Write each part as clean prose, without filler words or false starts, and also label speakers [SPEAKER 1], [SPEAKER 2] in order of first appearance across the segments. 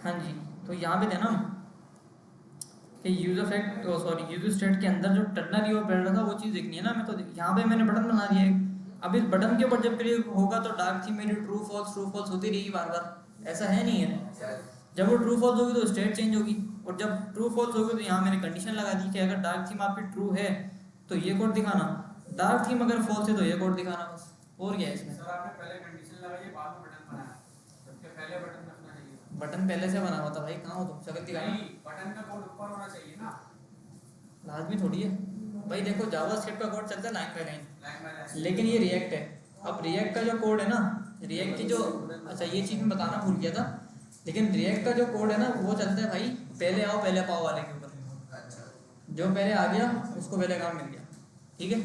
[SPEAKER 1] हाँ जी, तो यहाँ पे थे ना कि यूज इफेक्ट यूज स्टेट के अंदर जो टर्नरी और बैठ था वो चीज़ देखनी है ना हमें। तो यहाँ पे मैंने बटन बना दिया है। अब इस बटन के ऊपर जब क्लिक होगा तो डार्क थीम मेरी ट्रू फॉल्स होती रहेगी बार बार, ऐसा है नहीं है। जब वो ट्रू फॉल्स होगी तो स्टेट चेंज होगी, और जब ट्रू फॉल्स होगी तो यहाँ मैंने कंडीशन लगा दी कि अगर डार्क थीम आपकी ट्रू है तो ये कोड दिखाना, डार्क थीम अगर फॉल्स है तो ये कोड दिखाना, बस। और क्या है इसमें?
[SPEAKER 2] सर आपने पहले कंडीशन लगाई, बाद में बटन बनाया, जबकि पहले बटन रखना चाहिए था।
[SPEAKER 1] बटन पहले से बना हुआ था भाई, कहाँ हो तुम? शक्ल दिखाई।
[SPEAKER 2] नहीं, बटन का कोड ऊपर होना चाहिए ना।
[SPEAKER 1] लाजमी थोड़ी है भाई, देखो जावा स्क्रिप्ट का कोड चलता है line by
[SPEAKER 2] line by
[SPEAKER 1] line,
[SPEAKER 2] line.
[SPEAKER 1] लेकिन ये रिएक्ट है। अब रिएक्ट का जो कोड है ना, रिएक्ट की जो, अच्छा ये चीज़ मैं बताना भूल गया था, लेकिन रिएक्ट का जो कोड है ना वो चलता है भाई पहले आओ पहले पाओ वाले के ऊपर। जो पहले आ गया उसको पहले काम मिल गया, ठीक है।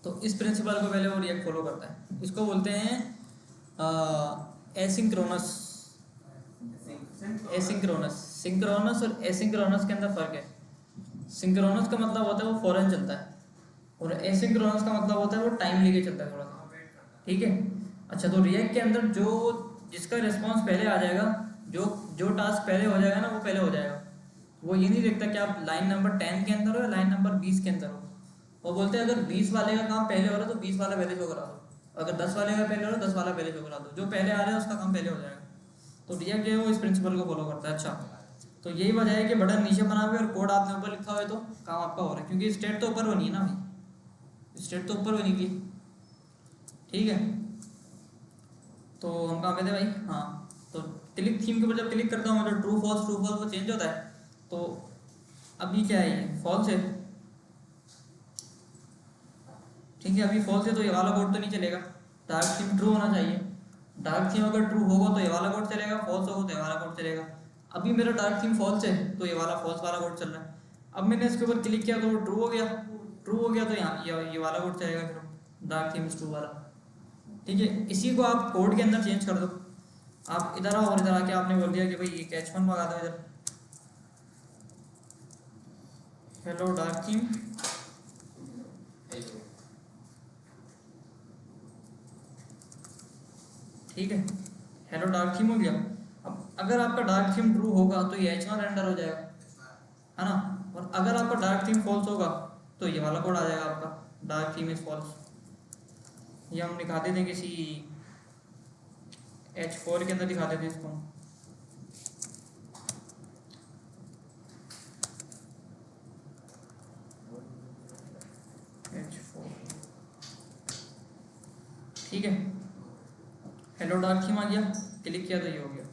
[SPEAKER 1] तो इस प्रिंसिपल को पहले वो रिएक्ट फॉलो करता है। इसको बोलते हैं एसिंक्रोनस। एसिंक्रोनस, सिंक्रोनस और एसिंक्रोनस के अंदर फ़र्क है। सिंक्रोनस का मतलब होता है वो फ़ौरन चलता है, और एसिंक्रोनस का मतलब होता है वो टाइम लेके चलता है थोड़ा सा, ठीक है। अच्छा, तो रिएक्ट के अंदर जो जिसका रिस्पॉन्स पहले आ जाएगा, जो जो टास्क पहले हो जाएगा ना वो पहले हो जाएगा। वो ये नहीं देखता कि आप लाइन नंबर 10 के अंदर हो या लाइन नंबर 20 के अंदर हो। वो बोलते हैं अगर 20 वाले का काम पहले हो रहा है तो 20 वाला पहले शो करा दो, अगर 10 वाले का पहले हो रहा है 10 वाला पहले शो करा दो, जो पहले आ रहा है उसका काम पहले हो जाएगा। तो रिएक्ट जो है वो इस प्रिंसिपल को फॉलो करता है। अच्छा, तो यही वजह है कि बटन नीचे बना हुआ है और कोड आपने ऊपर लिखा हुआ है तो काम आपका हो रहा है, क्योंकि स्टेट तो ऊपर बनी है ना भाई, स्टेट तो ऊपर बनी थी, ठीक है। तो हम कहाँ पे थे भाई? हाँ, तो क्लिक थीम के ऊपर जब क्लिक करता हूँ तो ट्रू फॉल्स वो चेंज होता है। तो अभी क्या है, ये फॉल्स है, ठीक है। अभी फॉल्स है तो ये वाला कोड तो नहीं चलेगा, डार्क थीम ट्रू होना चाहिए। डार्क थीम अगर ट्रू होगा तो ये वाला कोड चलेगा, फॉल्स होगा तो ये वाला कोड चलेगा। अभी मेरा डार्क थीम फॉल्स है तो ये वाला फॉल्स वाला कोड चल रहा है। अब मैंने इसके ऊपर क्लिक किया तो वो ट्रू हो गया, ट्रू हो गया तो यहाँ ये वाला कोड चलेगा, फिर डार्क थीम ट्रू वाला, ठीक है। इसी को आप कोड के अंदर चेंज कर दो। आप इधर आओ और इधर आके आपने बोल दिया कि भाई ये कैच 1 मंगा दो इधर, हेलो डार्क थीम, ठीक है, हेलो डार्क थीम हो गया। अब अगर आपका डार्क थीम ट्रू होगा तो ये H1 रेंडर हो जाएगा, है ना। और अगर आपका डार्क थीम फॉल्स होगा तो ये वाला कोड आ जाएगा आपका, डार्क थीम इज फॉल्स। ये हम दिखा देते हैं किसी H4 के अंदर दिखा देते हैं इसको। H4, ठीक है, हेलो डार्क थीम आ गया, क्लिक किया तो ये हो गया।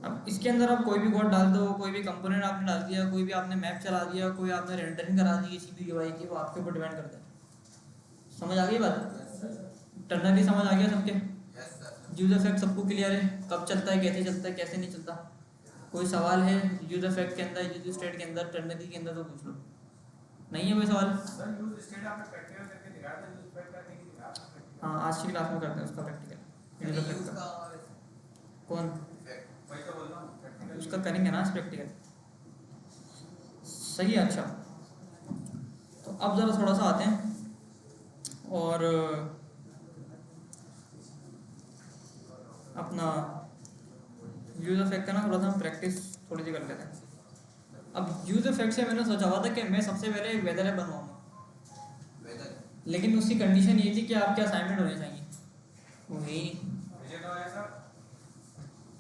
[SPEAKER 1] अब इसके अंदर आप कोई भी कोड डाल दो, कोई भी कंपोनेंट आपने डाल दिया, कोई भी आपने मैप चला दिया, कोई आपने रेंडरिंग करा दी किसी भी यूआई की, वो आपके ऊपर डिपेंड करता है। समझ आ गई बात? टर्नरी समझ आ गया सबके? यूज इफेक्ट सबको क्लियर है, कब चलता है, कैसे नहीं चलता? कोई सवाल है यूज इफेक्ट के अंदर, यूज स्टेट के अंदर, टर्नरी के अंदर, तो पूछ लो। नहीं है कोई सवाल?
[SPEAKER 2] सर यूज स्टेट आपने प्रैक्टिकल करके दिखाया था, यूज इफेक्ट करके नहीं दिखाया था।
[SPEAKER 1] हाँ, आज की क्लास में करते हैं उसका प्रैक्टिकल, यूज इफेक्ट का। कौन?
[SPEAKER 2] वही तो बोल रहा हूँ, प्रैक्टिकल
[SPEAKER 1] उसका करेंगे ना प्रैक्टिकल, सही है। अच्छा, तो अब ज़रा थोड़ा सा आते हैं और अपना यूज इफेक्ट का ना थोड़ा सा हम प्रैक्टिस थोड़ी सी कर लेते हैं। अब यूज इफेक्ट से मैंने सोचा हुआ था कि मैं सबसे पहले एक वेदर ऐप बनवाऊंगा, लेकिन उसकी कंडीशन ये थी कि आपके असाइनमेंट होने चाहिए, वो है ही नहीं।
[SPEAKER 2] मुझे तो ऐसा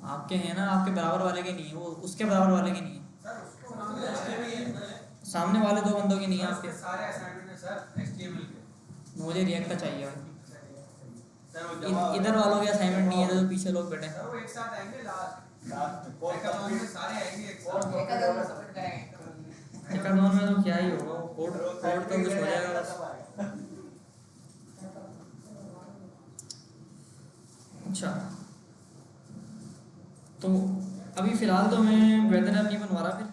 [SPEAKER 1] आपके हैं ना, आपके बराबर वाले के नहीं है, वो उसके बराबर वाले के नहीं है,
[SPEAKER 2] सर उसको सामने
[SPEAKER 1] सामने वाले 2 बंदों के नहीं है आपके।
[SPEAKER 2] सारे असाइनमेंट है सर एचटीएमएल के।
[SPEAKER 1] मुझे रिएक्ट का चाहिए भाई।
[SPEAKER 2] सर वो
[SPEAKER 1] इधर वालों के असाइनमेंट नहीं है तो पीछे लोग बैठे हैं।
[SPEAKER 2] सर वो एक साथ आएंगे लास्ट में सारे आएंगे एक साथ सबमिट करेंगे।
[SPEAKER 1] हैकाथॉन में तो क्या ही होगा, कोड तो कुछ हो जाएगा बस। अच्छा, तो अभी फ़िलहाल तो मैं वेदर ऐप नहीं बनवा रहा, फिर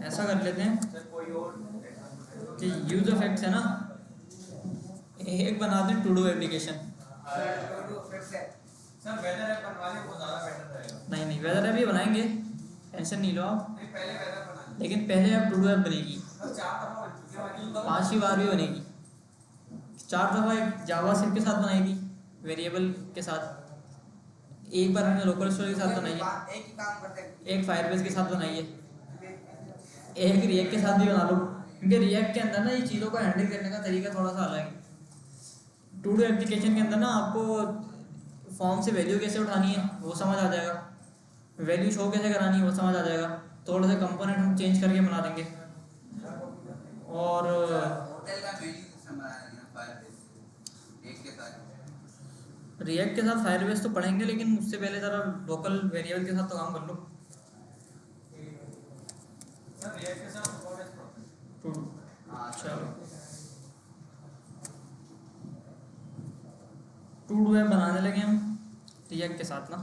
[SPEAKER 1] ऐसा कर लेते हैं
[SPEAKER 2] सर कोई और
[SPEAKER 1] कि यूज इफेक्ट्स है ना, एक बना दें todo application.
[SPEAKER 2] Sir weather app बनवा ले, वो ज़्यादा बेटर रहेगा।
[SPEAKER 1] नहीं, वेदर ऐप ही बनाएंगे, टेंशन नहीं लो आप,
[SPEAKER 2] नहीं पहले वेदर बना ले।
[SPEAKER 1] लेकिन पहले अब टू डू ऐप बनेगी,
[SPEAKER 2] सर 4 दफा बन चुकी है,
[SPEAKER 1] 5वीं बार भी बनेगी, 4 दफ़ा एक जावास्क्रिप्ट के साथ बनाई थी, वेरिएबल के साथ, एक बार हमने लोकल स्टोरेज के साथ बनाई है,
[SPEAKER 2] एक ही काम करते हैं,
[SPEAKER 1] एक फायरबेस के साथ बनाई है, एक रिएक्ट के साथ भी बना लो, क्योंकि रिएक्ट के अंदर ना ये चीज़ों को हैंडल करने का तरीका थोड़ा सा अलग है। टू डू एप्लीकेशन के अंदर ना आपको फॉर्म से वैल्यू कैसे उठानी है वो समझ आ जाएगा, वैल्यू शो कैसे करानी है वो समझ आ जाएगा, थोड़े से कंपोनेंट हम चेंज करके बना देंगे। और
[SPEAKER 2] होटल का मेन्यू सिस्टम बनाया है फायरबेस एक के साथ।
[SPEAKER 1] रिएक्ट के साथ फायरबेस तो पढ़ेंगे, लेकिन उससे पहले ज़रा लोकल वेरिएबल के साथ तो काम कर लो।
[SPEAKER 2] सर रिएक्ट के साथ कोड है
[SPEAKER 1] टू चलो टू डू ऐप बनाने लगे हम रिएक्ट के साथ ना।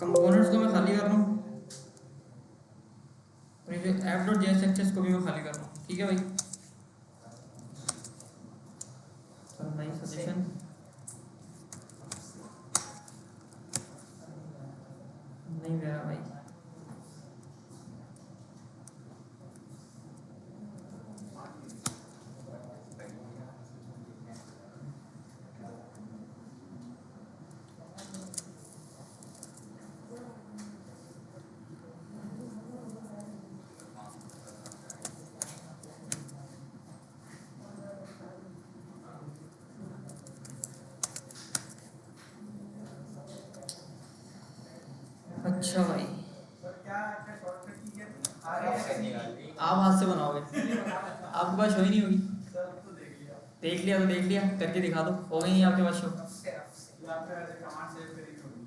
[SPEAKER 1] कंपोनेंट्स को मैं खाली कर रहा हूँ और ये ऐप डॉट जेएसएक्सेस को भी मैं खाली कर रहा हूँ, ठीक है भाई। सर नई सजेशन नहीं मेरा भाई, अच्छा भाई
[SPEAKER 2] सर क्या शॉर्टकट की है
[SPEAKER 1] आप हाथ से बनाओगे, आपके पास शो ही नहीं होगी।
[SPEAKER 2] सर तो देख लिया,
[SPEAKER 1] देख लिया तो देख लिया, करके दिखा दो, हो गई नहीं आपके पास शो।
[SPEAKER 2] यहाँ पे ऐसे कमांड सेव करेंगे होगी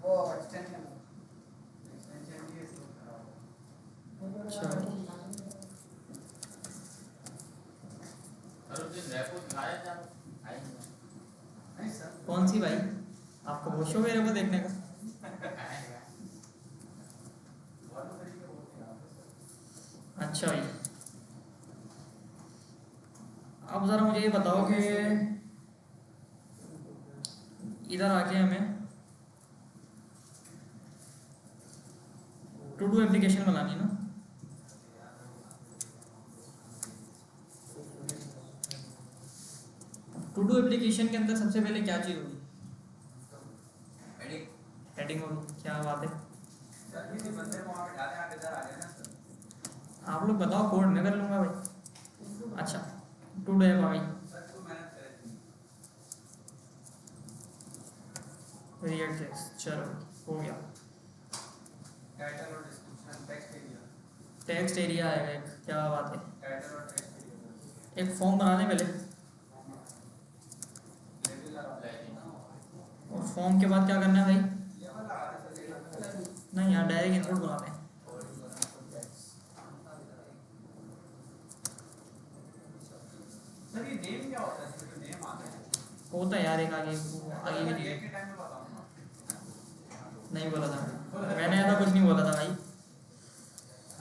[SPEAKER 2] वो एक्सटेंशन ये सेव करा
[SPEAKER 1] अच्छा
[SPEAKER 2] और उस दिन रेपो दिखाया था नहीं सर
[SPEAKER 1] कौन सी भाई, आपको वो शो मेरे को देखने का। अच्छा भाई अब ज़रा मुझे ये बताओ कि इधर आके हमें टू डू एप्लीकेशन बनानी है ना। टू डू एप्लीकेशन के अंदर सबसे पहले क्या चीज़ होगी, हेडिंग होगी, क्या बात है।
[SPEAKER 2] सर किसी बंदे को वहाँ पे डालने आके इधर आ गया ना सर,
[SPEAKER 1] आप लोग बताओ, कोड मैं कर लूँगा भाई। अच्छा टू डू ऐप आ गई,
[SPEAKER 2] सर तो मैंने करी
[SPEAKER 1] रिएक्ट जेएस, चलो हो गया।
[SPEAKER 2] टाइटल और डिस्क्रिप्शन
[SPEAKER 1] टेक्स्ट एरिया आएगा एक, क्या बात है।
[SPEAKER 2] टाइटल और टेक्स्ट एरिया
[SPEAKER 1] एक फॉर्म बनाने पहले, और फॉर्म के बाद क्या करना है भाई,
[SPEAKER 2] ये वाला आ रहा है
[SPEAKER 1] नहीं यहाँ डायरेक्ट इंसर्ट बनाते हैं।
[SPEAKER 2] सर ये नेम क्या होता है, इसमें जो नेम आता है
[SPEAKER 1] होता है यार एक आगे आगे भी
[SPEAKER 2] ये
[SPEAKER 1] चीज़
[SPEAKER 2] के टाइम में बताऊंगा
[SPEAKER 1] नहीं बोला था मैंने, ऐसा कुछ नहीं बोला था भाई।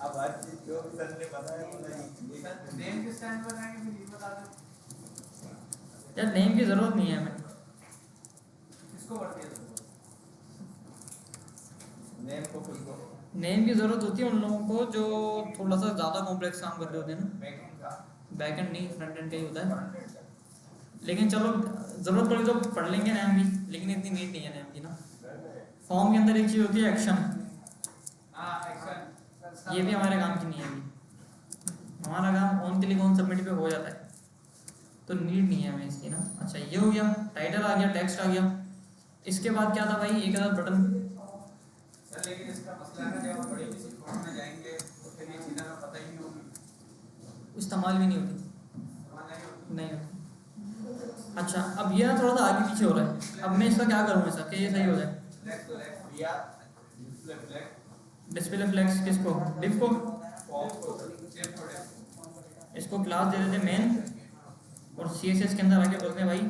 [SPEAKER 2] अब आज जो सर ने बताया सर नेम किस टाइम पर बनाएंगे फिर ये बता दो
[SPEAKER 1] यार नेम की ज़रूरत नहीं है हमें,
[SPEAKER 2] किसको पढ़ती है नेम को किसको
[SPEAKER 1] नेम की ज़रूरत होती है उन लोगों को जो थोड़ा सा ज़्यादा कॉम्प्लेक्स काम कर रहे होते हैं ना।
[SPEAKER 2] बैकएंड का
[SPEAKER 1] बैकएंड नहीं, फ्रंट एंड का ही होता है, लेकिन चलो ज़रूरत पड़ी तो पढ़ लेंगे नेम भी, लेकिन इतनी नीड नहीं है नेम की ना। फॉर्म के अंदर एक चीज़ होती है एक्शन,
[SPEAKER 2] हां एक्शन
[SPEAKER 1] ये भी हमारे काम की नहीं है अभी, हमारा काम ऑन क्लिक ऑन सबमिट पे हो जाता है, तो नीड नहीं है हमें इसकी ना। अच्छा ये हो गया, टाइटल आ गया, टेक्स्ट आ गया, इसके बाद क्या था भाई, एक आधा बटन।
[SPEAKER 2] सर लेकिन इसका मसला है ना, जब हम बड़ी किसी कोर्ट में जाएंगे तो फिर ये चीज़ें हमें पता ही नहीं होगी,
[SPEAKER 1] इस्तेमाल भी नहीं होती,
[SPEAKER 2] समझ नहीं होगी।
[SPEAKER 1] नहीं होती। अच्छा अब ये ना थोड़ा सा आगे पीछे हो रहा है, अब मैं इसका क्या करूँ ऐसा कि ये सही हो जाए।
[SPEAKER 2] फ्लैक्स या डिस्प्ले फ्लैक्स
[SPEAKER 1] डिस्प्ले फ्लैक्स किसको, डिफ को,
[SPEAKER 2] फॉर्म को सेव थोड़े
[SPEAKER 1] इसको क्लास दे देते मेन, और CSS के अंदर आके बोलते हैं भाई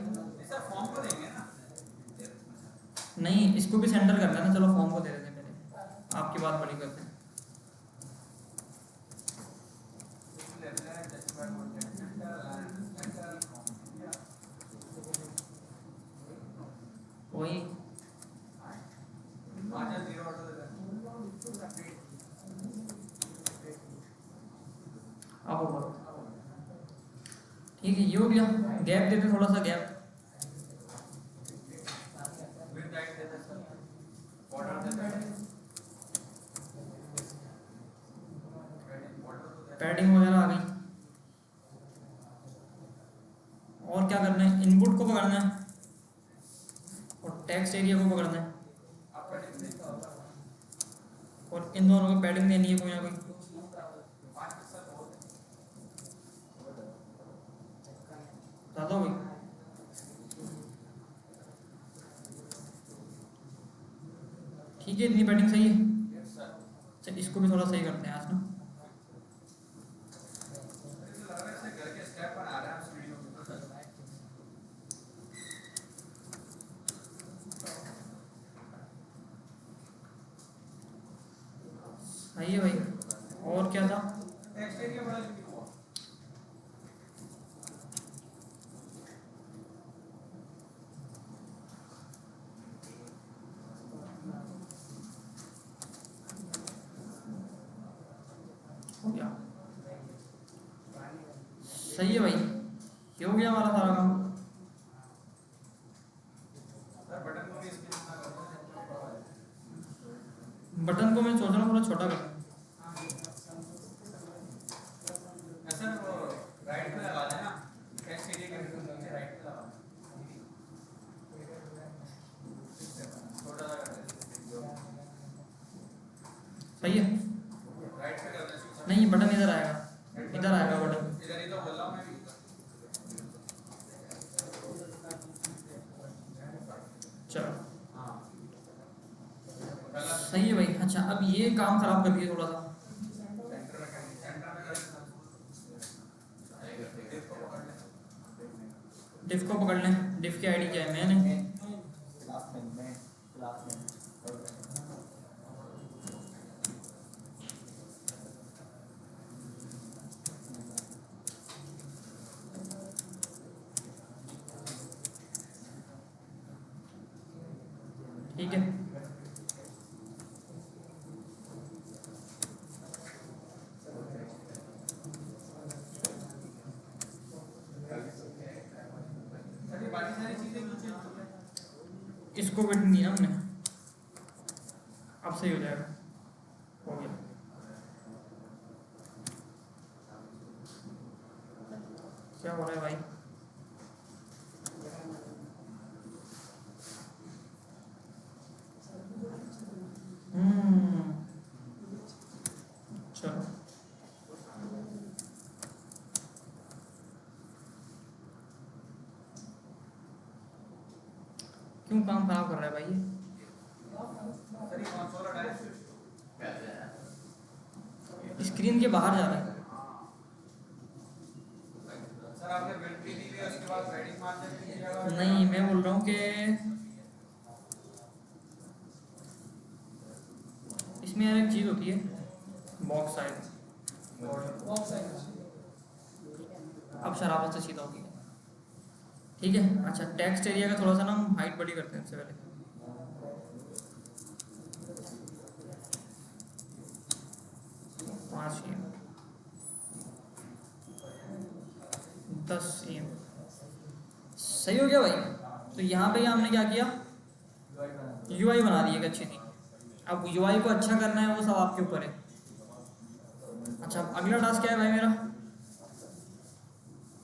[SPEAKER 2] सर फॉर्म को देंगे ना,
[SPEAKER 1] नहीं इसको भी सेंटर करना है ना, चलो फॉर्म को दे देते हैं पहले, आपकी बात बड़ी करते हैं। वही
[SPEAKER 2] आजा 0 ऑर्डर दे
[SPEAKER 1] अब होगा। ठीक है, ये हो गया। गैप देते थोड़ा सा गैप,
[SPEAKER 2] विद राइट देते सर ऑर्डर देते
[SPEAKER 1] पैडिंग वगैरह आ गई। और क्या करना है, इनपुट को पकड़ना है और टेक्स्ट एरिया को पकड़ना है
[SPEAKER 2] आपका डिफरेंस
[SPEAKER 1] और इन दोनों को पैडिंग देनी है कोई ना कोई।
[SPEAKER 2] 5% हो
[SPEAKER 1] ज़्यादा हो गई। ठीक है, इतनी पैडिंग सही है।
[SPEAKER 2] यस सर
[SPEAKER 1] अच्छा, इसको भी थोड़ा सही करते हैं आज ना।
[SPEAKER 2] लग रहा है से घर के स्टेप पर आ रहा है वीडियो में
[SPEAKER 1] सही है भाई। और क्या था,
[SPEAKER 2] टेक्स्ट एरिया बड़ा लिखा हुआ
[SPEAKER 1] हो गया। सही है भाई, ये हो गया हमारा सारा काम।
[SPEAKER 2] सर बटन को भी इसके इतना कर
[SPEAKER 1] बटन को मैं सोच रहा हूँ थोड़ा छोटा कर।
[SPEAKER 2] सर वो राइट पे लगा देना टेक्स्ट एरिया के बिल्कुल नीचे राइट पे लगा छोटा सा कर दे
[SPEAKER 1] सही है।
[SPEAKER 2] राइट पे कर दे
[SPEAKER 1] नहीं, बटन इधर आएगा, इधर आएगा बटन।
[SPEAKER 2] इधर ही तो बोल रहा हूं मैं भी
[SPEAKER 1] चलो
[SPEAKER 2] हां
[SPEAKER 1] सही है भाई। अच्छा, अब ये काम खराब कर दिया थोड़ा सा।
[SPEAKER 2] सेंटर में
[SPEAKER 1] डिफ को पकड़ लें। डिफ की आईडी क्या है, मैंने
[SPEAKER 2] क्लास में
[SPEAKER 1] ठीक है।
[SPEAKER 2] सर बाकी सारी चीजें नीचे
[SPEAKER 1] इसको वेटिंग दी ना हमने, अब सही हो जाएगा। हो गया। क्या हो रहा है भाई, चलो क्यों काम खराब कर रहा है भाई ये?
[SPEAKER 2] सर ये कौन सा वाला है
[SPEAKER 1] स्क्रीन के बाहर जा रहा है।
[SPEAKER 2] सर आपने बिल्ड भी दी है उसके बाद हेडिंग मार दीजिएगा
[SPEAKER 1] नहीं, मैं बोल रहा हूँ कि इसमें यार एक चीज़ होती है, बॉक्स साइज। अब शराबत से सीधा हो गया। ठीक है। अच्छा, टेक्स्ट एरिया का थोड़ा सा ना हम हाइट बड़ी करते हैं इससे पहले। पाँच एम 10 एम सही हो गया भाई। तो यहाँ पे हमने क्या किया, यूआई बना दी एक अच्छी थी। अब यूआई को अच्छा करना है वो सब आपके ऊपर है। अच्छा, अगला टास्क क्या है भाई मेरा,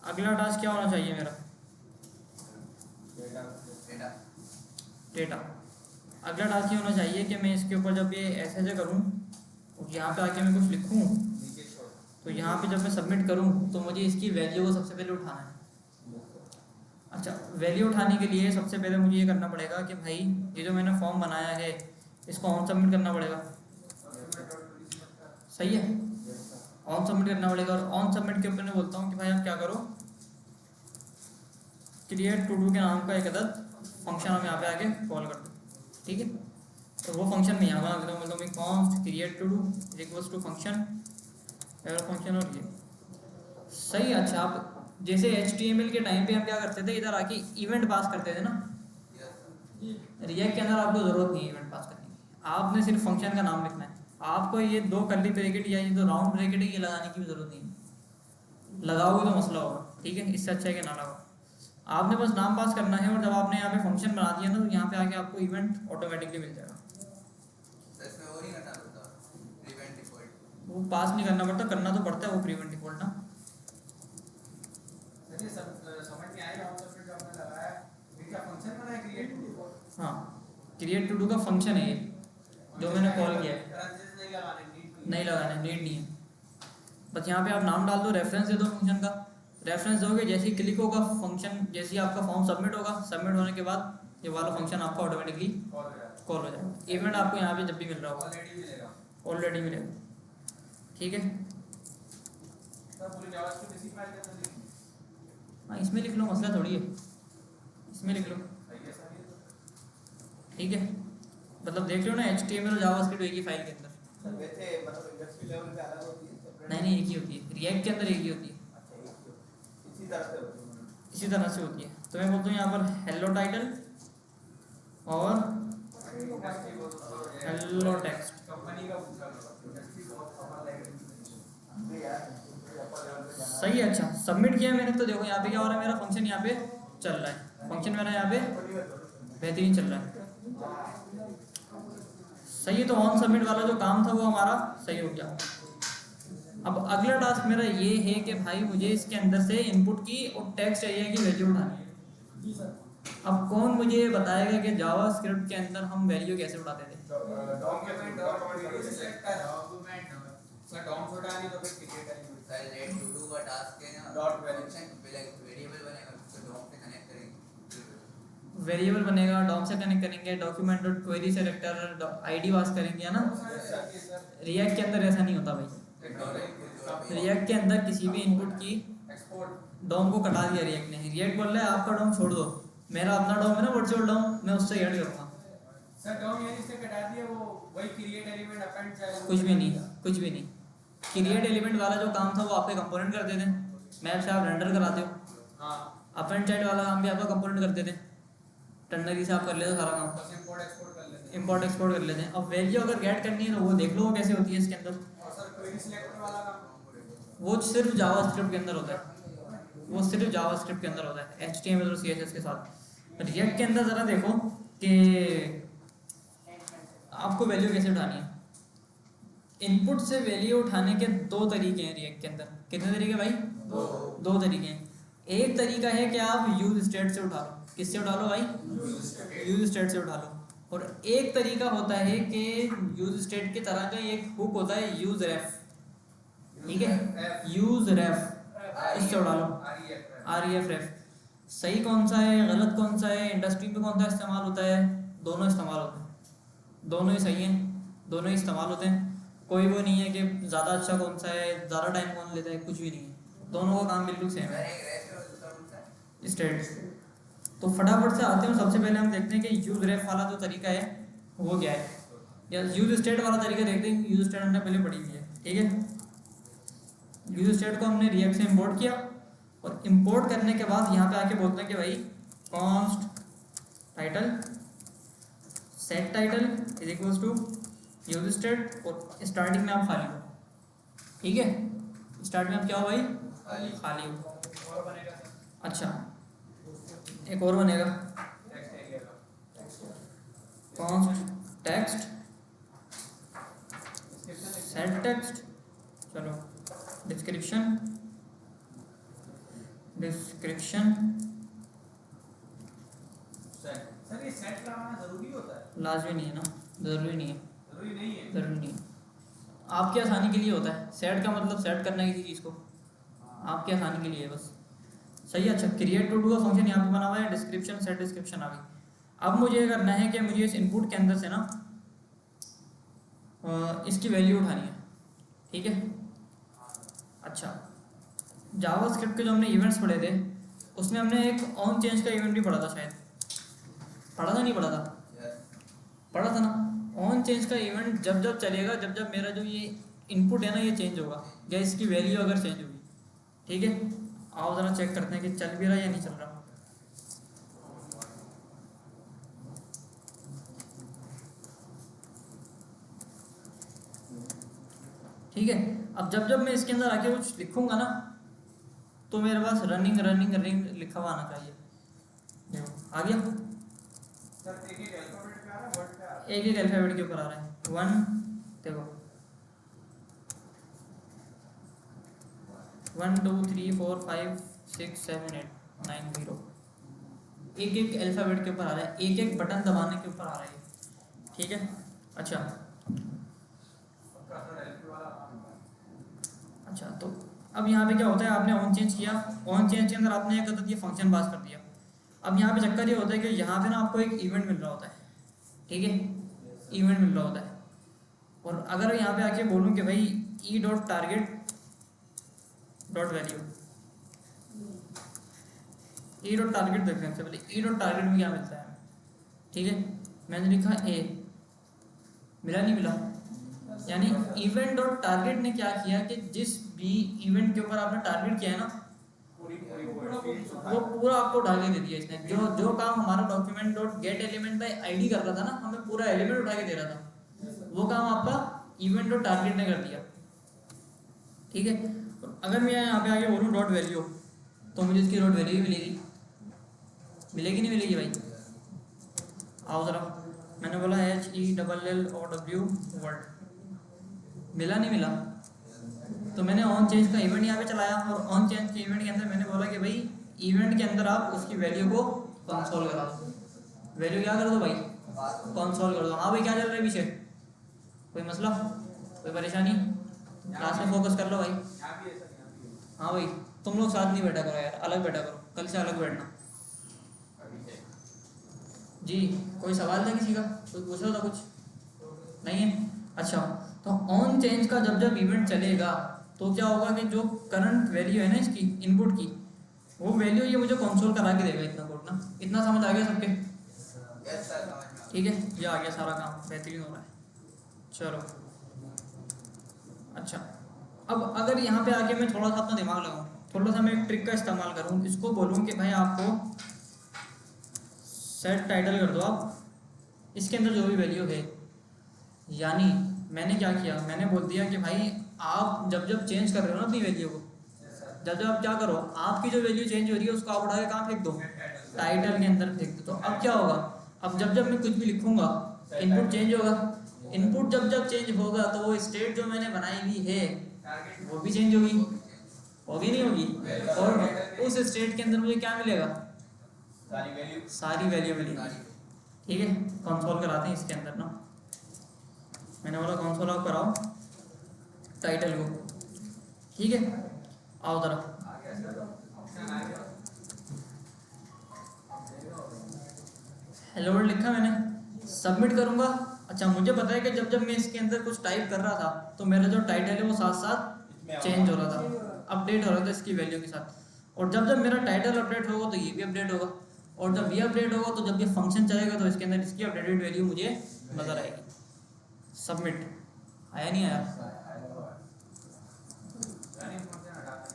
[SPEAKER 1] अगला टास्क क्या होना चाहिए मेरा, डेटा। अगला टास्क ये होना चाहिए कि मैं इसके ऊपर जब ये ऐसे करूँ और यहाँ पे आके मैं कुछ लिखूँ तो यहाँ पे जब मैं सबमिट करूँ तो मुझे इसकी वैल्यू को सबसे पहले उठाना है। अच्छा, वैल्यू उठाने के लिए सबसे पहले मुझे ये करना पड़ेगा कि भाई ये जो मैंने फॉर्म बनाया है इसको ऑन सबमिट करना पड़ेगा। सही है, ऑन सबमिट करना पड़ेगा। और ऑन सबमिट के ऊपर मैं बोलता हूँ कि भाई आप क्या करो, क्रिएट टू डू के नाम का एक अदद फंक्शन हम यहाँ पे आके कॉल कर दो। ठीक है, तो वो फंक्शन में यहाँ बना देता हूँ, मतलब const create todo equals to function error function. और ये सही। अच्छा, आप जैसे HTML के टाइम पे हम क्या करते थे, इधर आके इवेंट पास करते थे ना, रिएक्ट के अंदर आपको ज़रूरत नहीं है इवेंट पास करने की, आपने सिर्फ फंक्शन का नाम लिखना है। आपको ये दो कर्ली ब्रैकेट या ये जो राउंड ब्रैकेट है ये लगाने की भी ज़रूरत नहीं है, लगाओगे तो मसला होगा, ठीक है। इससे अच्छा है कि ना लगाओ, आपने बस नाम पास करना है और जब आपने यहाँ पे फंक्शन बना दिया ना तो यहाँ पे आके आपको इवेंट ऑटोमेटिकली मिल जाएगा।
[SPEAKER 3] इसमें वो नहीं करना पड़ता प्रीवेंट डिफॉल्ट,
[SPEAKER 1] वो पास नहीं करना पड़ता, करना तो पड़ता है वो प्रीवेंट डिफॉल्ट ना।
[SPEAKER 2] चलिए समझ में आएगा हम सब जो आपने लगाया ये क्या फंक्शन बना है क्रिएट टू डू।
[SPEAKER 1] हाँ, क्रिएट टू डू का फंक्शन है ये जो मैंने कॉल किया है,
[SPEAKER 2] ट्रांजिशन नहीं लगाने, नीड
[SPEAKER 1] नहीं लगाना, नीड नहीं है। बस यहाँ पे आप नाम डाल दो, रेफरेंस दे दो फंक्शन का, रेफरेंस दोगे जैसे ही क्लिक होगा फंक्शन, जैसे ही आपका फॉर्म सबमिट होगा, सबमिट होने के बाद ये वाला फंक्शन आपका ऑटोमेटिकली
[SPEAKER 2] कॉल हो जाएगा,
[SPEAKER 1] कॉल हो जाएगा। इवेंट आपको यहाँ पे जब भी मिल रहा होगा
[SPEAKER 2] ऑलरेडी मिलेगा।
[SPEAKER 1] ऑलरेडी मिलेगा, ठीक है।
[SPEAKER 2] सब पूरी जावास्क्रिप्ट इसी फाइल के अंदर लिखी
[SPEAKER 1] हाँ इसमें लिख लो, मसला थोड़ी है, इसमें लिख लो,
[SPEAKER 2] है ये सारी तो।
[SPEAKER 1] ठीक है। मतलब देख लो ना HTML और जावास्क्रिप्ट एक ही फाइल के अंदर,
[SPEAKER 2] सर वैसे मतलब इंडस्ट्री लेवल पे अलग होती है separate?
[SPEAKER 1] नहीं एक ही होती है, रिएक्ट के अंदर एक ही होती है,
[SPEAKER 2] अच्छा एक ही होती है। इसी तरह से होती है।
[SPEAKER 1] इसी तरह से होती है। तो मैं बोलता हूँ यहाँ पर हेलो टाइटल और
[SPEAKER 2] इंडस्ट्री बहुत ऊपर हो जाएगा।
[SPEAKER 1] हेलो टेक्स्ट,
[SPEAKER 2] कंपनी का पूछा करो, इंडस्ट्री बहुत अपर लेवल की यार, अपर लेवल पे जाना
[SPEAKER 1] सही है। अच्छा सबमिट किया मैंने, तो देखो यहाँ पे क्या हो रहा है, मेरा फंक्शन यहाँ पे चल रहा है, फंक्शन मेरा यहाँ पे बेहतरीन चल रहा है, सही है। तो ऑन सबमिट वाला जो काम था वो हमारा सही हो गया। अब अगला टास्क मेरा ये है कि भाई मुझे इसके अंदर से इनपुट की और टेक्स्ट एरिया की वैल्यू उठानी है। अब कौन मुझे बताएगा कि जावास्क्रिप्ट के अंदर हम वैल्यू कैसे उठाते थे?
[SPEAKER 2] डॉक्यूमेंट डॉट क्वेरी सिलेक्ट कर डॉक्यूमेंट सर डॉम छोटा नहीं तो फिर क्रिएट करेंगे
[SPEAKER 3] सर रेड टू डू का टास्क है ना,
[SPEAKER 2] Dot value.
[SPEAKER 3] फंक्शन वेरिएबल बनेगा तो डॉम से कनेक्ट करेंगे,
[SPEAKER 1] वेरिएबल बनेगा, डॉम से कनेक्ट करेंगे, document dot query selector ID पास करेंगे, है ना। रिएक्ट के अंदर ऐसा नहीं होता भाई, रिएक्ट के अंदर किसी भी इनपुट की
[SPEAKER 2] एक्सपोर्ट
[SPEAKER 1] डॉम को कटा दिया रिएक्ट ने, रिएक्ट बोल रहा है आपका डॉम छोड़ दो, मेरा अपना डॉम है ना वर्चुअल डॉम, मैं उससे ऐड करूँगा।
[SPEAKER 2] सर डॉम यानी से कटा दिया वो वही क्रिएट एलिमेंट अपेंड चाहिए
[SPEAKER 1] कुछ भी नहीं, कुछ भी नहीं। क्रिएट एलिमेंट वाला जो काम था वो आपके कंपोनेंट करते थे, मैप से आप रेंडर कराते हो।
[SPEAKER 2] हां
[SPEAKER 1] अपेंड चाइल्ड वाला काम भी आपका कंपोनेंट करते थे, टर्नरी से आप कर लेते हो सारा काम,
[SPEAKER 2] बस इंपोर्ट एक्सपोर्ट कर लेते हैं
[SPEAKER 1] इंपोर्ट एक्सपोर्ट कर लेते हैं। अब वैल्यू अगर गेट करनी है तो वो देख लो वो कैसे होती है इसके अंदर,
[SPEAKER 2] और सर क्वेरी सिलेक्टर वाला काम
[SPEAKER 1] वो सिर्फ जावास्क्रिप्ट के अंदर होता है, वो सिर्फ जावास्क्रिप्ट के अंदर होता है, HTML और CSS के साथ। रिएक्ट के अंदर ज़रा देखो कि आपको वैल्यू कैसे उठानी है। इनपुट से वैल्यू उठाने के दो तरीके हैं रिएक्ट के अंदर। कितने तरीके भाई? दो तरीके हैं। एक तरीका है कि आप यूज स्टेट से उठा लो, किससे उठा लो भाई? यूज स्टेट से उठा लो। और एक तरीका होता है कि यूज स्टेट की तरह का एक हुक होता है यूज रेफ, ठीक है, यूज रेफ, इससे उठा लो, REF रेफ। सही कौन सा है गलत कौन सा है, इंडस्ट्री में कौन सा इस्तेमाल होता है? दोनों इस्तेमाल होते हैं, दोनों ही सही हैं, दोनों ही इस्तेमाल होते हैं। कोई वो नहीं है कि ज़्यादा अच्छा कौन सा है, ज़्यादा टाइम कौन लेता है, कुछ भी नहीं है, दोनों का काम बिल्कुल सेम है, स्टेट। तो फटाफट से आते हैं, सबसे पहले हम देखते हैं कि यूज रेफ वाला जो तरीका है वो क्या है, या यूज स्टेट वाला तरीका देखते हैं। यूज स्टेट हमने पहले पढ़ी हुई है, ठीक है। यूज स्टेट को हमने रिएक्ट से इंपोर्ट किया और इंपोर्ट करने के बाद यहाँ पे आके बोलते हैं कि भाई const title set title is equals to use state, और स्टार्टिंग में आप खाली हो, ठीक है। स्टार्ट में आप क्या हो भाई? खाली हो।
[SPEAKER 2] और बनेगा सर
[SPEAKER 1] अच्छा एक और बनेगा,
[SPEAKER 2] टेक्स्ट एरिया का
[SPEAKER 1] const text
[SPEAKER 2] description
[SPEAKER 1] set text, चलो डिस्क्रिप्शन
[SPEAKER 2] सर ये सेट लगाना जरूरी होता है?
[SPEAKER 1] लाजमी नहीं है ना, ज़रूरी नहीं है,
[SPEAKER 2] जरूरी नहीं है।
[SPEAKER 1] ज़रूरी नहीं है, आपकी आसानी के लिए होता है। सेट का मतलब सेट करना है किसी चीज़ को, आपकी आसानी के लिए है बस, सही है। अच्छा क्रिएट टू डू का फंक्शन यहाँ पे बना हुआ है, डिस्क्रिप्शन सेट डिस्क्रिप्शन आ गई। अब मुझे करना है कि मुझे इस इनपुट के अंदर से ना इसकी वैल्यू उठानी है, ठीक है। अच्छा जावास्क्रिप्ट के जो हमने इवेंट्स पढ़े थे उसमें हमने एक ऑन चेंज का इवेंट भी पढ़ा था, शायद पढ़ा था, नहीं पढ़ा था? पढ़ा था ना। ऑन चेंज का इवेंट जब जब चलेगा, जब जब मेरा जो ये इनपुट है ना ये चेंज होगा, या इसकी वैल्यू अगर चेंज होगी, ठीक है। आओ ज़रा चेक करते हैं कि चल भी रहा है या नहीं चल रहा। ठीक है। अब जब जब मैं इसके अंदर आके कुछ लिखूंगा ना तो मेरे पास रनिंग रनिंग रनिंग लिखा हुआ आना चाहिए। देखो आ गया,
[SPEAKER 2] सर एक एक अल्फाबेट पे आ रहा है, वर्ड पे आ रहा है?
[SPEAKER 1] एक एक अल्फाबेट के ऊपर आ रहा है। 1 देखो 1 2 3 4 5 6 7 8 9 0 एक एक अल्फाबेट के ऊपर आ रहा है, एक एक बटन दबाने के ऊपर आ रहा है। ठीक है। अच्छा
[SPEAKER 2] पक्का सर एलपी वाला काम है।
[SPEAKER 1] अच्छा तो अब यहाँ पे क्या होता है, आपने ऑन चेंज किया, ऑन चेंज के अंदर आपने एक अदद ये फंक्शन पास कर दिया। अब यहाँ पे चक्कर ये होता है कि यहाँ पे ना आपको एक इवेंट मिल रहा होता है, ठीक है, इवेंट मिल रहा होता है। और अगर यहाँ पे आके बोलूँ कि भाई E dot target dot value, E dot target देखते हैं सबसे पहले ई डॉट टारगेट में क्या मिलता है, ठीक है। मैंने लिखा ए, मिला नहीं मिला, यानी इवेंट डॉट टारगेट ने क्या किया कि जिस भी इवेंट के ऊपर आपने टारगेट किया है ना
[SPEAKER 2] पूरी पूरी वर्ड
[SPEAKER 1] वो पूरा आपको उठा के दे दिया इसने। जो जो काम हमारा document dot gate element by ID कर रहा था ना, हमें पूरा एलिमेंट उठा के दे रहा था, वो काम आपका इवेंट डॉट टारगेट ने कर दिया। ठीक है। अगर मैं यहाँ पे आगे बोलूँ डॉट वैल्यू तो मुझे इसकी डॉट वैल्यू भी मिलेगी, मिलेगी नहीं मिलेगी भाई? आओ ज़रा, मैंने बोला HELLOW वर्ड, मिला नहीं मिला? तो मैंने ऑन चेंज का इवेंट यहाँ पे चलाया और ऑन चेंज के इवेंट के अंदर मैंने बोला कि भाई इवेंट के अंदर आप उसकी वैल्यू को कंसोल करा दो। वैल्यू क्या कर दो भाई? कंसोल कर दो। हाँ भाई क्या चल रहा है पीछे? कोई मसला, कोई परेशानी? क्लास में फोकस कर लो भाई।
[SPEAKER 2] यहाँ भी है सर, यहाँ भी है।
[SPEAKER 1] हाँ भाई तुम लोग साथ नहीं बैठा करो यार, अलग बैठा करो, कल से अलग बैठना।
[SPEAKER 2] अभी है।
[SPEAKER 1] जी कोई सवाल था किसी का? कोई पूछ रहा था कुछ? नहीं है? अच्छा तो ऑन चेंज का जब जब इवेंट चलेगा तो क्या होगा कि जो करंट वैल्यू है ना इसकी इनपुट की, वो वैल्यू ये मुझे कंसोल करा के देगा इतना कोड ना। इतना समझ आ गया सबके?
[SPEAKER 3] यस सर समझ में
[SPEAKER 1] ठीक है, ये आ गया सारा काम, बेहतरीन हो रहा है। चलो अच्छा, अब अगर यहाँ पे आके मैं थोड़ा सा अपना दिमाग लगाऊँ, थोड़ा सा मैं एक ट्रिक का इस्तेमाल करूँ, इसको बोलूँ कि भाई आपको सेट टाइटल कर दो आप, इसके अंदर जो भी वैल्यू है, यानी मैंने क्या किया, मैंने बोल दिया कि भाई आप जब जब चेंज कर रहे हो ना अपनी वैल्यू को, जब जब आप क्या करो, आपकी जो वैल्यू चेंज हो रही है उसको आप उठा के कहाँ फेंक दो? टाइटल के अंदर फेंक दो। तो अब क्या होगा, अब जब जब मैं कुछ भी लिखूंगा इनपुट चेंज होगा, इनपुट जब जब चेंज होगा तो वो स्टेट जो मैंने बनाई हुई है वो भी चेंज होगी, होगी नहीं होगी? और उस स्टेट के अंदर मुझे क्या मिलेगा?
[SPEAKER 2] सारी वैल्यू
[SPEAKER 1] सारी वैल्यू मिलेगी। ठीक है, कंसोल कराते हैं इसके अंदर ना, मैंने बोला कंसोल आप कराओ टाइटल को। ठीक है, आओ जरा,
[SPEAKER 2] आ गया सर, ऑप्शन आ गया।
[SPEAKER 1] हेलो वर्ल्ड लिखा मैंने, सबमिट करूंगा। अच्छा मुझे पता है कि जब जब मैं इसके अंदर कुछ टाइप कर रहा था तो मेरा जो टाइटल है वो साथ साथ चेंज हो रहा था, अपडेट हो रहा था इसकी वैल्यू के साथ। और जब जब मेरा टाइटल अपडेट होगा तो ये भी अपडेट होगा, और जब ये अपडेट होगा तो जब ये फंक्शन चलेगा तो इसके अंदर इसकी अपडेटेड वैल्यू मुझे नजर आएगी। सबमिट आया नहीं आया?
[SPEAKER 2] रनिंग फंक्शन हटा दें।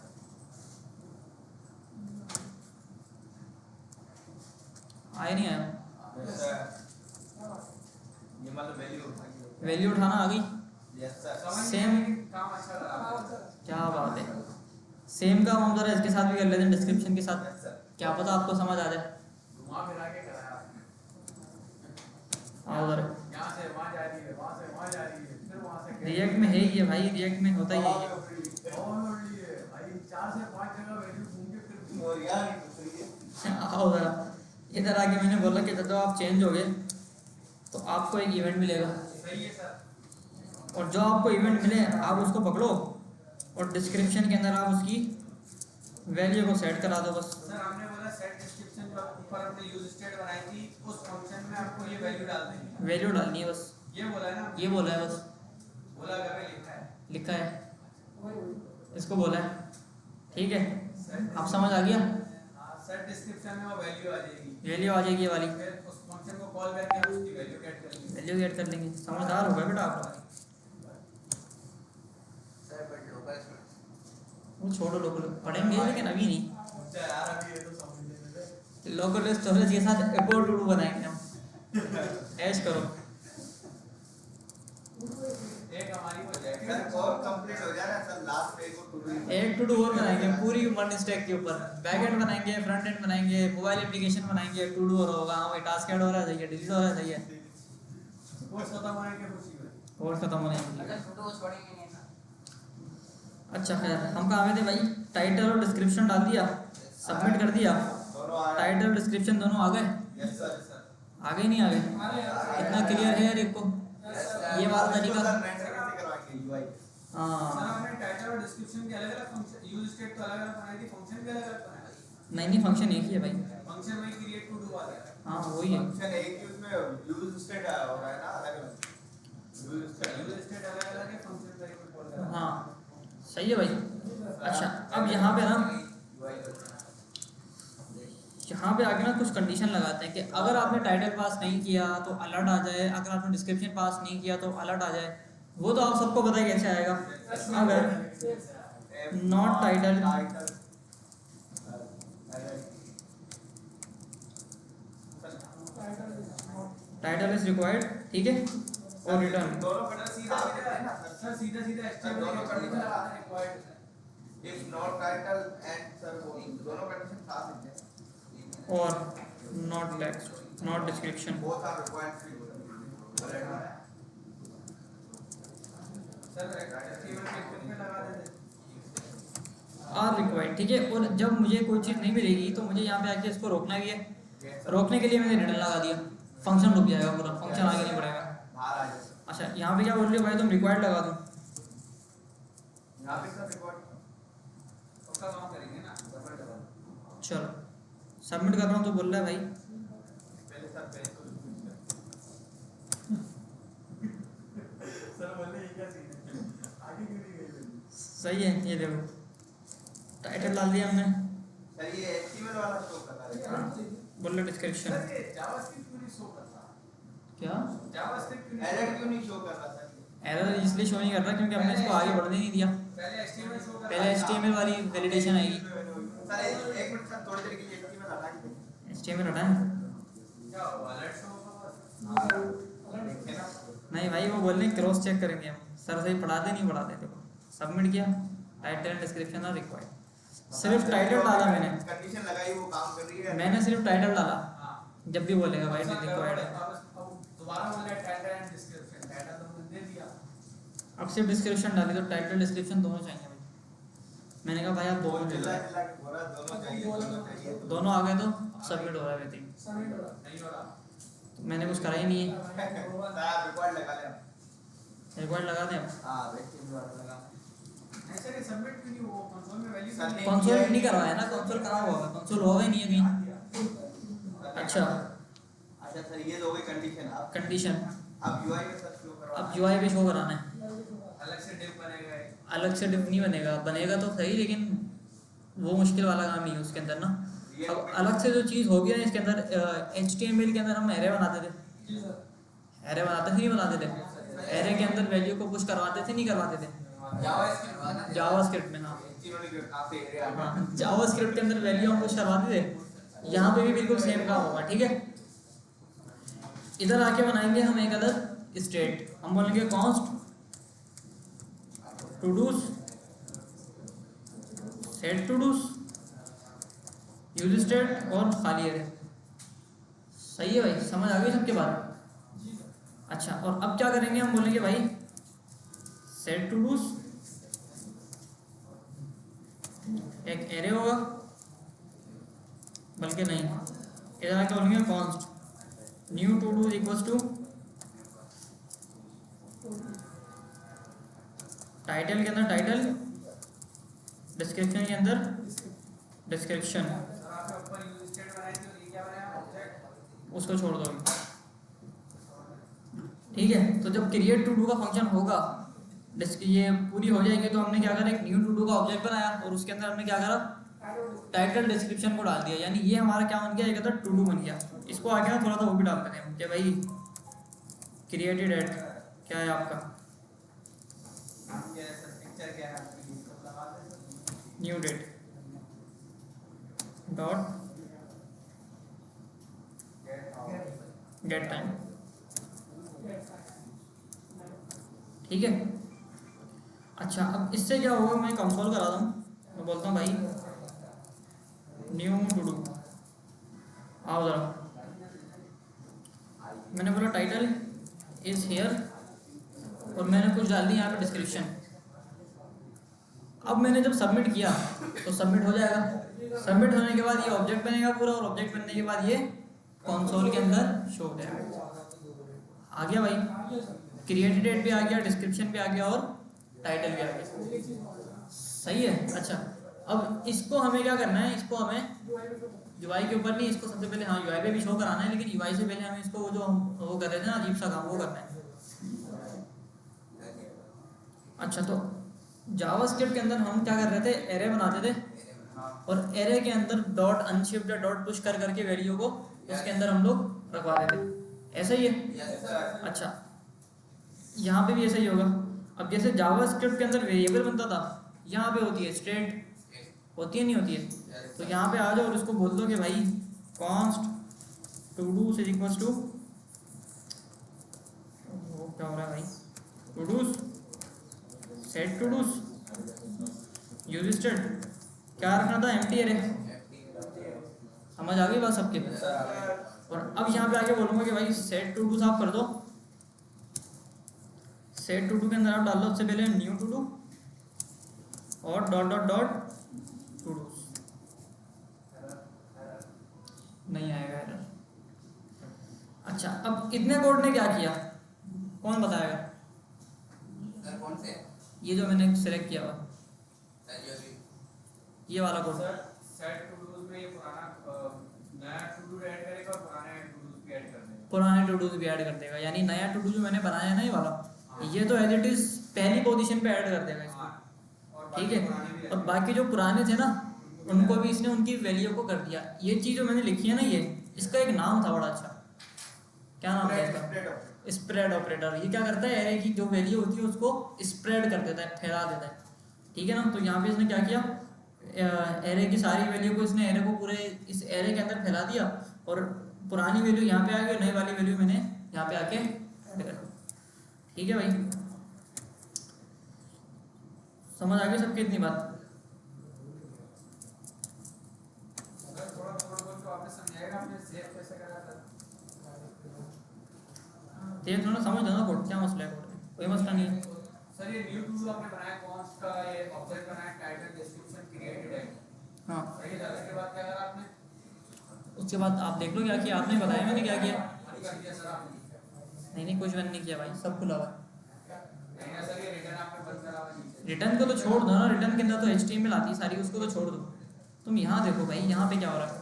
[SPEAKER 1] आया नहीं आया?
[SPEAKER 2] यस सर, ये मतलब वैल्यू
[SPEAKER 1] वैल्यू उठाना आ गई?
[SPEAKER 2] यस सर, समझ में
[SPEAKER 1] Same.
[SPEAKER 2] आया कि काम अच्छा लगा।
[SPEAKER 1] क्या बात है, सेम काम हम जरा इसके साथ भी कर लेते हैं, डिस्क्रिप्शन के साथ,
[SPEAKER 2] यस सर,
[SPEAKER 1] क्या पता आपको समझ आ जाए।
[SPEAKER 2] घुमा फिरा के कराया आपने।
[SPEAKER 1] आओ जरा,
[SPEAKER 2] यहाँ से वहाँ जा रही है, वहाँ से वहाँ जा रही है, फिर वहाँ से
[SPEAKER 1] रिएक्ट में है ही है भाई, रिएक्ट में होता ही है ये।
[SPEAKER 2] और ये भाई 4 से 5 जगह वैल्यू घूम के फिर और यार
[SPEAKER 1] आओ जरा, इधर आके मैंने बोला कि जब आप चेंज हो गए तो आपको एक इवेंट मिलेगा,
[SPEAKER 2] सही है सर।
[SPEAKER 1] और जो आपको इवेंट मिले आप उसको पकड़ो और डिस्क्रिप्शन के अंदर आप उसकी वैल्यू को सेट करा दो बस।
[SPEAKER 2] सर हमने बोला सेट डिस्क्रिप्शन जो ऊपर हमने यूज स्टेट बनाई थी उस फंक्शन में आपको ये वैल्यू डाल देनी
[SPEAKER 1] वैल्यू डालनी है बस,
[SPEAKER 2] है। ये बोला है ना,
[SPEAKER 1] ये बोला है बस,
[SPEAKER 2] बोला घर में लिखा है।
[SPEAKER 1] लिखा है, इसको बोला है। ठीक है, आप समझ आ गया?
[SPEAKER 2] सेट डिस्क्रिप्शन में वो वैल्यू आ जाएगी,
[SPEAKER 1] वैल्यू आ जाएगी ये वाली,
[SPEAKER 2] फिर उस फंक्शन को कॉल करके हम उसकी वैल्यू गेट कर लेंगे।
[SPEAKER 1] वैल्यू गेट कर लेंगे। समझदार हो गए बेटा आप लोग।
[SPEAKER 3] सर बट लोकल
[SPEAKER 1] वो छोड़ो, लोकल पढ़ेंगे लेकिन अभी नहीं।
[SPEAKER 2] अच्छा यार अभी ये तो समझ लेने दे।
[SPEAKER 1] लोकल स्टोरेज के साथ एपोर्ट टू बनाएंगे हम, ऐश करो।
[SPEAKER 2] एक हमारी हो जाएगी
[SPEAKER 3] सर और कंप्लीट हो जाए ना सर, लास्ट पे को टू डू
[SPEAKER 1] एक टू डू और बनाएंगे पूरी वन स्टैक के ऊपर, बैक एंड बनाएंगे, फ्रंट एंड बनाएंगे, मोबाइल एप्लीकेशन बनाएंगे, टू डू और होगा। हाँ भाई टास्क ऐड हो रहा है, सही है, डिलीट हो रहा है, सही है,
[SPEAKER 2] कोर्स खत्म होने के खुशी में।
[SPEAKER 1] और खत्म होने के लिए।
[SPEAKER 3] अगर फोटो को छोड़ेंगे नहीं ना।
[SPEAKER 1] अच्छा खैर हम कहाँ गए थे भाई? टाइटल और डिस्क्रिप्शन डाल दिया, सबमिट कर दिया,
[SPEAKER 3] दोनों आ
[SPEAKER 1] टाइटल डिस्क्रिप्शन दोनों आ गए,
[SPEAKER 3] यस सर।
[SPEAKER 1] आगे नहीं आ गए? इतना क्लियर है यार एक को, ये वाला तरीका।
[SPEAKER 3] सर मैं से कैसे करवाएंगे यूआई?
[SPEAKER 2] सर
[SPEAKER 1] हाँ
[SPEAKER 2] हमने टाइटल और डिस्क्रिप्शन के अलग-अलग फंक्शन, यूज स्टेट तो अलग-अलग बनाई थी, फंक्शन भी अलग-अलग बनाया।
[SPEAKER 1] नहीं फंक्शन एक ही है भाई।
[SPEAKER 2] फंक्शन में क्रिएट टू डू वाला है।
[SPEAKER 1] हाँ वही है।
[SPEAKER 3] फंक्शन एक यूज में यूज स्टेट हो रहा है ना, अलग-अलग यूज स्टेट।
[SPEAKER 2] यूज स्टेट अलग-अलग है, फंक्शन वेरिएबल बोल रहा है।
[SPEAKER 1] हाँ सही है भाई। अच्छा अब यहाँ पे ना, यहाँ पे आगे ना कुछ कंडीशन लगाते हैं कि अगर आपने टाइटल पास नहीं किया तो अलर्ट आ जाए, अगर आपने डिस्क्रिप्शन पास नहीं किया तो अलर्ट आ जाए। वो तो आप सबको पता है कैसे आएगा। अगर not title title is required, ठीक है, और रिटर्न।
[SPEAKER 3] दोनों कंडीशन सीधा है ना सर?
[SPEAKER 2] सर सीधा-सीधा
[SPEAKER 3] सर
[SPEAKER 2] एचटीएमएल
[SPEAKER 3] दोनों कंडीशन
[SPEAKER 2] रिक्वायर्ड है।
[SPEAKER 3] If not title and sir वो दोनों कंडीशन साथ हैं।
[SPEAKER 1] और not text not description
[SPEAKER 3] both are required field.
[SPEAKER 2] Sir HTML के फिर में लगा देते।
[SPEAKER 1] आर रिक्वायर्ड, ठीक है। और जब मुझे कोई चीज़ नहीं मिलेगी तो मुझे यहाँ पे आके इसको रोकना भी है। रोकने के लिए मैंने रिटर्न लगा दिया, फंक्शन रुक जाएगा, पूरा फंक्शन आगे नहीं बढ़ेगा।
[SPEAKER 3] बाहर आ जाए।
[SPEAKER 1] अच्छा यहाँ पे क्या बोल रहे हो भाई तुम? रिक्वायर्ड लगा दो।
[SPEAKER 3] यहाँ पे सर रिकॉर्ड
[SPEAKER 2] उसका काम करेंगे ना।
[SPEAKER 3] सबमिट करो।
[SPEAKER 1] चलो सबमिट कर रहा हूँ तो बोल रहा है भाई
[SPEAKER 3] पहले सर पहले तो
[SPEAKER 2] सर बोले ये क्या सीन है? आगे क्यों नहीं गए?
[SPEAKER 1] सही है। ये देखो टाइटल डाल दिया हमने,
[SPEAKER 3] सर ये एचटीएमएल वाला शो कर रहा है।
[SPEAKER 1] बोल रहे डिस्क्रिप्शन।
[SPEAKER 2] सर ये जावास्क्रिप्ट क्यों नहीं शो करता?
[SPEAKER 1] क्या
[SPEAKER 2] जावास्क्रिप्ट क्यों
[SPEAKER 3] एरर क्यों नहीं शो कर रहा सर?
[SPEAKER 1] एरर इसलिए शो नहीं कर रहा क्योंकि हमने इसको आगे बढ़ने नहीं दिया।
[SPEAKER 2] पहले एचटीएमएल शो करता
[SPEAKER 1] पहले HTML वाली वैलिडेशन आएगी।
[SPEAKER 3] सर एक मिनट सर, थोड़ी देर के लिए एचटीएमएल हटा के
[SPEAKER 1] HTML हटाएं?
[SPEAKER 2] क्या हुआ? अलर्ट शो होगा बस।
[SPEAKER 3] देखें ना।
[SPEAKER 1] नहीं भाई वो बोल रहे हैं क्रॉस चेक करेंगे हम, सर सही पढ़ाते नहीं पढ़ाते। देखो सबमिट किया, title and description are required, सिर्फ टाइटल डाला मैंने,
[SPEAKER 3] कंडीशन लगाई वो काम कर रही है।
[SPEAKER 1] मैंने सिर्फ टाइटल डाला।
[SPEAKER 2] हां
[SPEAKER 1] जब भी बोलेगा भाई रिक्वायर्ड है,
[SPEAKER 2] दोबारा बोल रहा है टाइटल एंड डिस्क्रिप्शन। टाइटल तो हमने दे दिया।
[SPEAKER 1] अब सिर्फ डिस्क्रिप्शन डाली तो टाइटल डिस्क्रिप्शन दोनों चाहिए भाई। मैंने कहा भाई आप दोनों ले
[SPEAKER 3] चिल्ला
[SPEAKER 1] लो,
[SPEAKER 3] चिल्ला के बोला दोनों चाहिए, दोनों चाहिए।
[SPEAKER 1] दोनों आ गए तो सबमिट हो रहा है वैसे ही।
[SPEAKER 2] नहीं हो रहा।
[SPEAKER 1] तो मैंने कुछ करा ही नहीं है।
[SPEAKER 3] सर आप रिकॉर्ड लगा ले।
[SPEAKER 1] रिक्वायर्ड लगा दें अब।
[SPEAKER 3] हां एचटीएमएल वाला लगा।
[SPEAKER 2] ऐसे नहीं सबमिट क्यों नहीं? वो कंसोल में वैल्यू
[SPEAKER 3] सर ने
[SPEAKER 1] कंसोल नहीं करवाया ना, कंसोल कहाँ हुआ है? कंसोल होगा ही नहीं है कहीं। अच्छा
[SPEAKER 3] अच्छा सर ये तो हो गई कंडीशन। अब
[SPEAKER 1] कंडीशन,
[SPEAKER 3] अब यूआई में सर शो करवा।
[SPEAKER 1] अब UI पे शो कराना है।
[SPEAKER 2] अलग से डिव बनेगा एक।
[SPEAKER 1] अलग से डिफ नहीं बनेगा, बनेगा तो सही लेकिन वो मुश्किल वाला काम ही है उसके अंदर ना। अब अलग से जो चीज़ होगी ना इसके अंदर, HTML के अंदर हम एरे बनाते थे, एरे बनाते थे नहीं बनाते थे? एरे के अंदर वैल्यू को पुश करवाते थे नहीं करवाते थे? जावास्क्रिप्ट में। हाँ
[SPEAKER 3] एचटीएमएल के काफी एरिया है।
[SPEAKER 1] हाँ जावास्क्रिप्ट के अंदर वैल्यू हम पुश करवाते थे। यहाँ पे भी बिल्कुल सेम काम होगा, ठीक है। इधर आके बनाएंगे हम एक अलग स्टेट, हम बोलेंगे const todos set todos use state और खाली एरे। सही है भाई, समझ आ गई सबके बारे? अच्छा और अब क्या करेंगे? हम बोलेंगे भाई सेट टू डूज, एक एरे होगा, बल्कि नहीं इधर आके बोलेंगे const new todos equals to title के अंदर टाइटल, डिस्क्रिप्शन के अंदर डिस्क्रिप्शन।
[SPEAKER 2] सर आपने ऊपर यूज स्टेट बनाई थी और ये क्या बनाया? ऑब्जेक्ट।
[SPEAKER 1] उसको छोड़ दो, ठीक है। तो जब क्रिएट टू डू का फंक्शन होगा, ये पूरी हो जाएगी तो हमने क्या करा, एक न्यू टू डू का ऑब्जेक्ट बनाया और उसके अंदर हमने क्या करा, टाइटल डिस्क्रिप्शन को डाल दिया। यानी ये हमारा क्या बन गया, एक अदर टू डू बन गया। इसको आगे ना थोड़ा सा वो भी डालते हैं कि भाई क्रिएटेड एट क्या है आपका,
[SPEAKER 2] ये सर पिक्चर क्या है आपकी? इसको लगा दे।
[SPEAKER 1] New date dot get time, ठीक है। अच्छा अब इससे क्या होगा, मैं कंसोल करा दूँ, मैं बोलता हूँ भाई न्यू टू डू, आओ ज़रा, मैंने बोला टाइटल इज़ हेयर और मैंने कुछ डाल दिया यहाँ पे डिस्क्रिप्शन। अब मैंने जब सबमिट किया तो सबमिट हो जाएगा, सबमिट होने के बाद ये ऑब्जेक्ट बनेगा पूरा, और ऑब्जेक्ट बनने के बाद ये कंसोल के अंदर शो हो जाएगा। आ गया भाई, क्रिएटेड डेट भी आ गया, डिस्क्रिप्शन भी आ गया और टाइटल भी आ गया, सही है। अच्छा अब इसको हमें क्या करना है, इसको हमें यूआई के ऊपर नहीं, इसको सबसे पहले हाँ यूआई पे भी शो कराना है, लेकिन यूआई से पहले हमें इसको जो हम वो कर रहे थे ना अजीब सा काम, वो करना है। अच्छा तो जावास्क्रिप्ट के अंदर हम क्या कर रहे थे, एरे बनाते थे और एरे के अंदर डॉट अनशिफ्ट या डॉट पुश कर करके वैल्यू को उसके अंदर हम लोग रखवा देते, ऐसा ही है। अच्छा यहाँ पे भी ऐसा ही होगा। अब जैसे जावास्क्रिप्ट के अंदर वेरिएबल बनता था, यहाँ पे होती है स्टेट, होती है नहीं होती है, तो यहाँ पे आ जाओ और इसको बोल दो कि भाई const todo is equal to, वो क्या हो रहा है भाई, todos set todos use state, क्या रखना था, एम्प्टी एरे, समझ आ गई बात सबके। और अब यहाँ पे आके बोलूँगा कि भाई सेट टू डूज आप कर दो, सेट टू डू के अंदर आप डाल दो सबसे पहले न्यू टू डू और dot dot dot to do, नहीं आएगा एरर। अच्छा अब इतने कोड ने क्या किया, कौन बताएगा?
[SPEAKER 3] सर कौन से?
[SPEAKER 1] ये जो मैंने सेलेक्ट किया हुआ,
[SPEAKER 3] सर
[SPEAKER 1] ये वाला code.
[SPEAKER 2] Sir set todos में ये पुराना नया टू डू ऐड करेगा और पुराने टू डूज भी ऐड कर देगा,
[SPEAKER 1] पुराने टू डूज भी ऐड कर देगा, यानी नया टू डू जो मैंने बनाया है ना ये वाला, ये तो एज इट इज पहली पोजीशन पे ऐड कर देगा इसको, ठीक है। और बाकी जो पुराने थे ना उनको भी इसने उनकी वैल्यू को कर दिया। ये चीज़ जो मैंने लिखी है ना, ये इसका एक नाम था बड़ा अच्छा, क्या नाम है इसका, स्प्रेड ऑपरेटर। ये क्या करता है, एरे की जो वैल्यू होती है उसको स्प्रेड कर देता है, फैला देता है, ठीक है ना। तो यहाँ पे इसने क्या किया, एरे की सारी वैल्यू को इसने एरे को पूरे इस एरे के अंदर फैला दिया और पुरानी वैल्यू यहाँ पे आ गई, नई वाली वैल्यू मैंने यहाँ पे आके ऐड कर दी, ठीक है भाई। समझ आ गई सबकी इतनी बात?
[SPEAKER 2] थोड़ा कोड बोल के वापस समझाएगा आपने सेव कैसे करा था?
[SPEAKER 1] देख लो ना, समझ लो ना कोड, क्या मसला है कोड में, कोई मसला नहीं है।
[SPEAKER 2] सर ये न्यू टू आपने बनाया, कॉन्स्ट का ये ऑब्जेक्ट बनाया, टाइटल डिस्क्रिप्शन क्रिएटेड है,
[SPEAKER 1] हाँ
[SPEAKER 2] सही है। उसके बाद क्या करा आपने?
[SPEAKER 1] उसके बाद आप देख लो क्या किया आपने, बताया मैंने क्या किया।
[SPEAKER 2] अभी कर दिया सर आपने?
[SPEAKER 1] नहीं कुछ बंद नहीं किया भाई, सब खुला हुआ है।
[SPEAKER 2] नहीं ना सर, ये रिटर्न आपने बंद करा हुआ नीचे।
[SPEAKER 1] रिटर्न को तो छोड़ दो ना, रिटर्न के अंदर तो HTML आती है सारी, उसको तो छोड़ दो। तुम यहाँ देखो भाई, यहाँ पे क्या हो रहा है,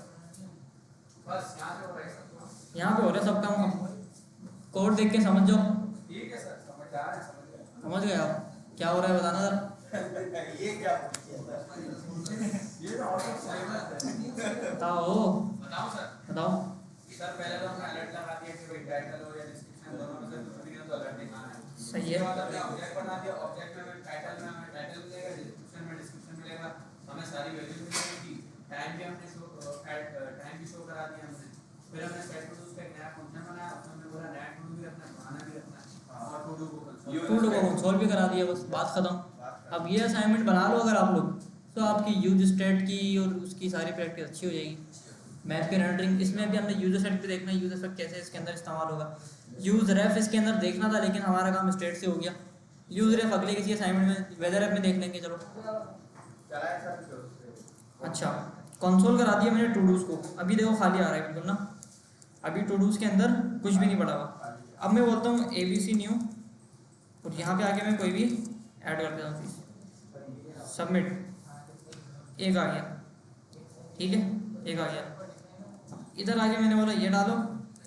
[SPEAKER 2] बस यहाँ से हो रहा है सर,
[SPEAKER 1] यहाँ पे हो रहा है सब काम। कोड देख के समझ जाओ,
[SPEAKER 2] ठीक है सर, समझ आ रहा है, समझ गया।
[SPEAKER 1] समझ गए आप क्या हो रहा है, बताना जरा।
[SPEAKER 2] ये क्या किया सर? ये तो आउट ऑफ साइलेंस है।
[SPEAKER 1] बताओ
[SPEAKER 2] बताओ सर।
[SPEAKER 1] बताओ।
[SPEAKER 2] सर पहले तो हमने अलर्ट लगा दिया कि भाई टाइटल हो या डिस्क्रिप्शन दोनों में से कुछ भी नहीं तो अलर्ट दिखाना है।
[SPEAKER 1] सही है।
[SPEAKER 2] उसके बाद हमने ऑब्जेक्ट बना दिया, ऑब्जेक्ट में हमें टाइटल मिलेगा, डिस्क्रिप्शन में डिस्क्रिप्शन मिलेगा, हमें सारी वैल्यू मिलेगी, टाइम भी हमने टाइम भी शो करा दिया हमने। फिर हमने सेट टू डू का एक नया फंक्शन बनाया, उसमें हमने बोला नया टू डू भी रखना है, पुराना भी रखना है और टू डू को
[SPEAKER 1] कंसोल भी करा दिया, बस बात खत्म। अब ये असाइनमेंट बना लो अगर आप लोग, तो आपकी यूज स्टेट की और उसकी सारी प्रैक्टिस अच्छी हो जाएगी। मैप के रेंडरिंग, इसमें भी हमने यूजर सेट पे देखना है, यूजर सेट कैसे इसके अंदर इस्तेमाल होगा। यूज रेफ इसके अंदर देखना था, लेकिन हमारा काम स्टेट से हो गया। यूज रेफ अगले किसी असाइनमेंट में, वेदर ऐप में देख लेंगे। चलो अच्छा, कंसोल करा दिया मैंने टू डूज को, अभी देखो खाली आ रहा है बिल्कुल ना, अभी टू डूज के अंदर कुछ भी नहीं पड़ा हुआ। अब मैं बोलता हूँ ABC न्यू और यहाँ पे आके मैं कोई भी ऐड कर देता हूँ, सबमिट, एक आ गया, ठीक है, एक आ गया। इधर आके मैंने बोला ये डालो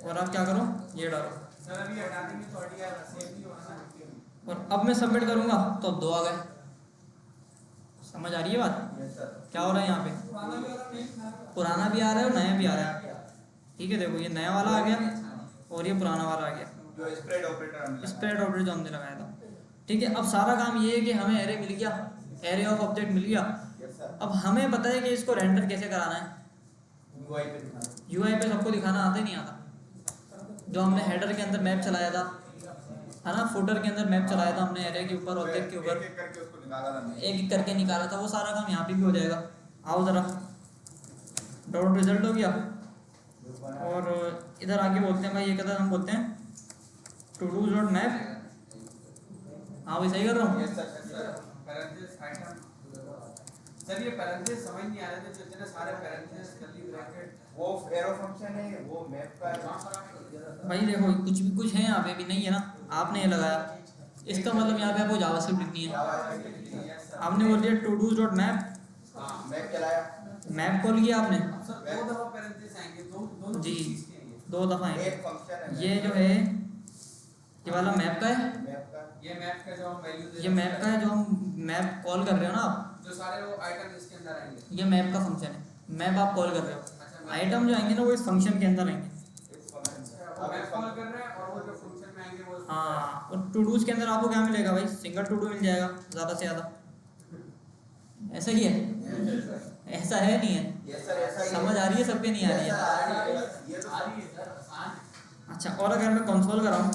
[SPEAKER 1] और आप क्या करो, ये डालो।
[SPEAKER 2] सर अभी हटा देंगे तो ऑडियो सेव नहीं होगा।
[SPEAKER 1] और अब मैं सबमिट करूँगा तो 2 आ गए। समझ आ रही है बात? क्या हो रहा है यहाँ पे, पुराना भी आ रहा है और नया भी आ रहा है, ठीक है। देखो ये नया वाला आ गया और ये पुराना वाला आ गया,
[SPEAKER 2] जो स्प्रेड ऑपरेटर
[SPEAKER 1] जो हमने लगाया था, ठीक है। अब सारा काम ये है कि हमें एरे मिल गया, एरे ऑफ ऑब्जेक्ट मिल गया। अब हमें पता है कि इसको रेंडर कैसे कराना है, यूआई पे सबको दिखाना आता ही नहीं आता। जो हमने हेडर के अंदर मैप चलाया था, है ना, फुटर के अंदर मैप चलाया था हमने एरे के ऊपर, ऑब्जेक्ट के ऊपर,
[SPEAKER 4] एक-एक करके उसको निकाला था।
[SPEAKER 1] एक एक करके निकाला था, वो सारा काम यहाँ पे भी हो जाएगा। आओ ज़रा, डॉट रिजल्ट हो गया। और इधर आगे बोलते हैं भाई, ये कहता हम बोलते हैं टू डू डॉट मैप। हाँ भाई सही कर रहा हूँ।
[SPEAKER 4] Yes, sir, yes, sir.
[SPEAKER 2] Parenthesis item. Sir ये पैरेंथेसिस समझ नहीं आ रहे थे, जितने सारे पैरेंथेसिस कर्ली ब्रैकेट
[SPEAKER 4] वो एरो फंक्शन है, वो मैप का है।
[SPEAKER 1] भाई देखो कुछ है यहाँ पे भी नहीं है ना, आपने ये लगाया, इसका मतलब यहाँ पे आपको जावास्क्रिप्ट लिखनी है। आपने बोल दिया टू डू डॉट मैप,
[SPEAKER 2] हाँ
[SPEAKER 4] मैप चलाया,
[SPEAKER 1] मैप कॉल किया आपने
[SPEAKER 2] सर दो दफा पैरेंथेसिस आएंगे, दोनों
[SPEAKER 1] जी,
[SPEAKER 2] चीज के हैं
[SPEAKER 1] 2 दफ़ा है।
[SPEAKER 4] एक फंक्शन है
[SPEAKER 1] ये जो है ये वाला मैप का है,
[SPEAKER 4] मैप का।
[SPEAKER 2] ये मैप का जो हम वैल्यू दे
[SPEAKER 1] ये मैप का है जो हम मैप कॉल कर रहे हो ना आप,
[SPEAKER 2] जो सारे वो आइटम इसके अंदर आएंगे।
[SPEAKER 1] ये मैप का फंक्शन है, मैप आप कॉल कर रहे हो।
[SPEAKER 2] अच्छा
[SPEAKER 1] आइटम जो आएंगे ना वो इस फंक्शन के अंदर आएंगे।
[SPEAKER 4] इस फंक्शन
[SPEAKER 2] वो मैप कॉल कर रहे हैं और वो जो फंक्शन में आएंगे वो
[SPEAKER 1] हाँ, और टू डूज के अंदर आपको क्या मिलेगा भाई, सिंगल टू डू मिल जाएगा ज़्यादा से ज़्यादा। ऐसा ही है, ऐसा है नहीं है,
[SPEAKER 4] Yes, sir, ऐसा ही है।
[SPEAKER 1] समझ आ रही है सबके, नहीं आ रही
[SPEAKER 4] Yes, sir,
[SPEAKER 1] है।
[SPEAKER 4] आ रही है। ये तो
[SPEAKER 2] आ रही है सर, आसान है।
[SPEAKER 1] अच्छा, और अगर मैं कंसोल कराऊँ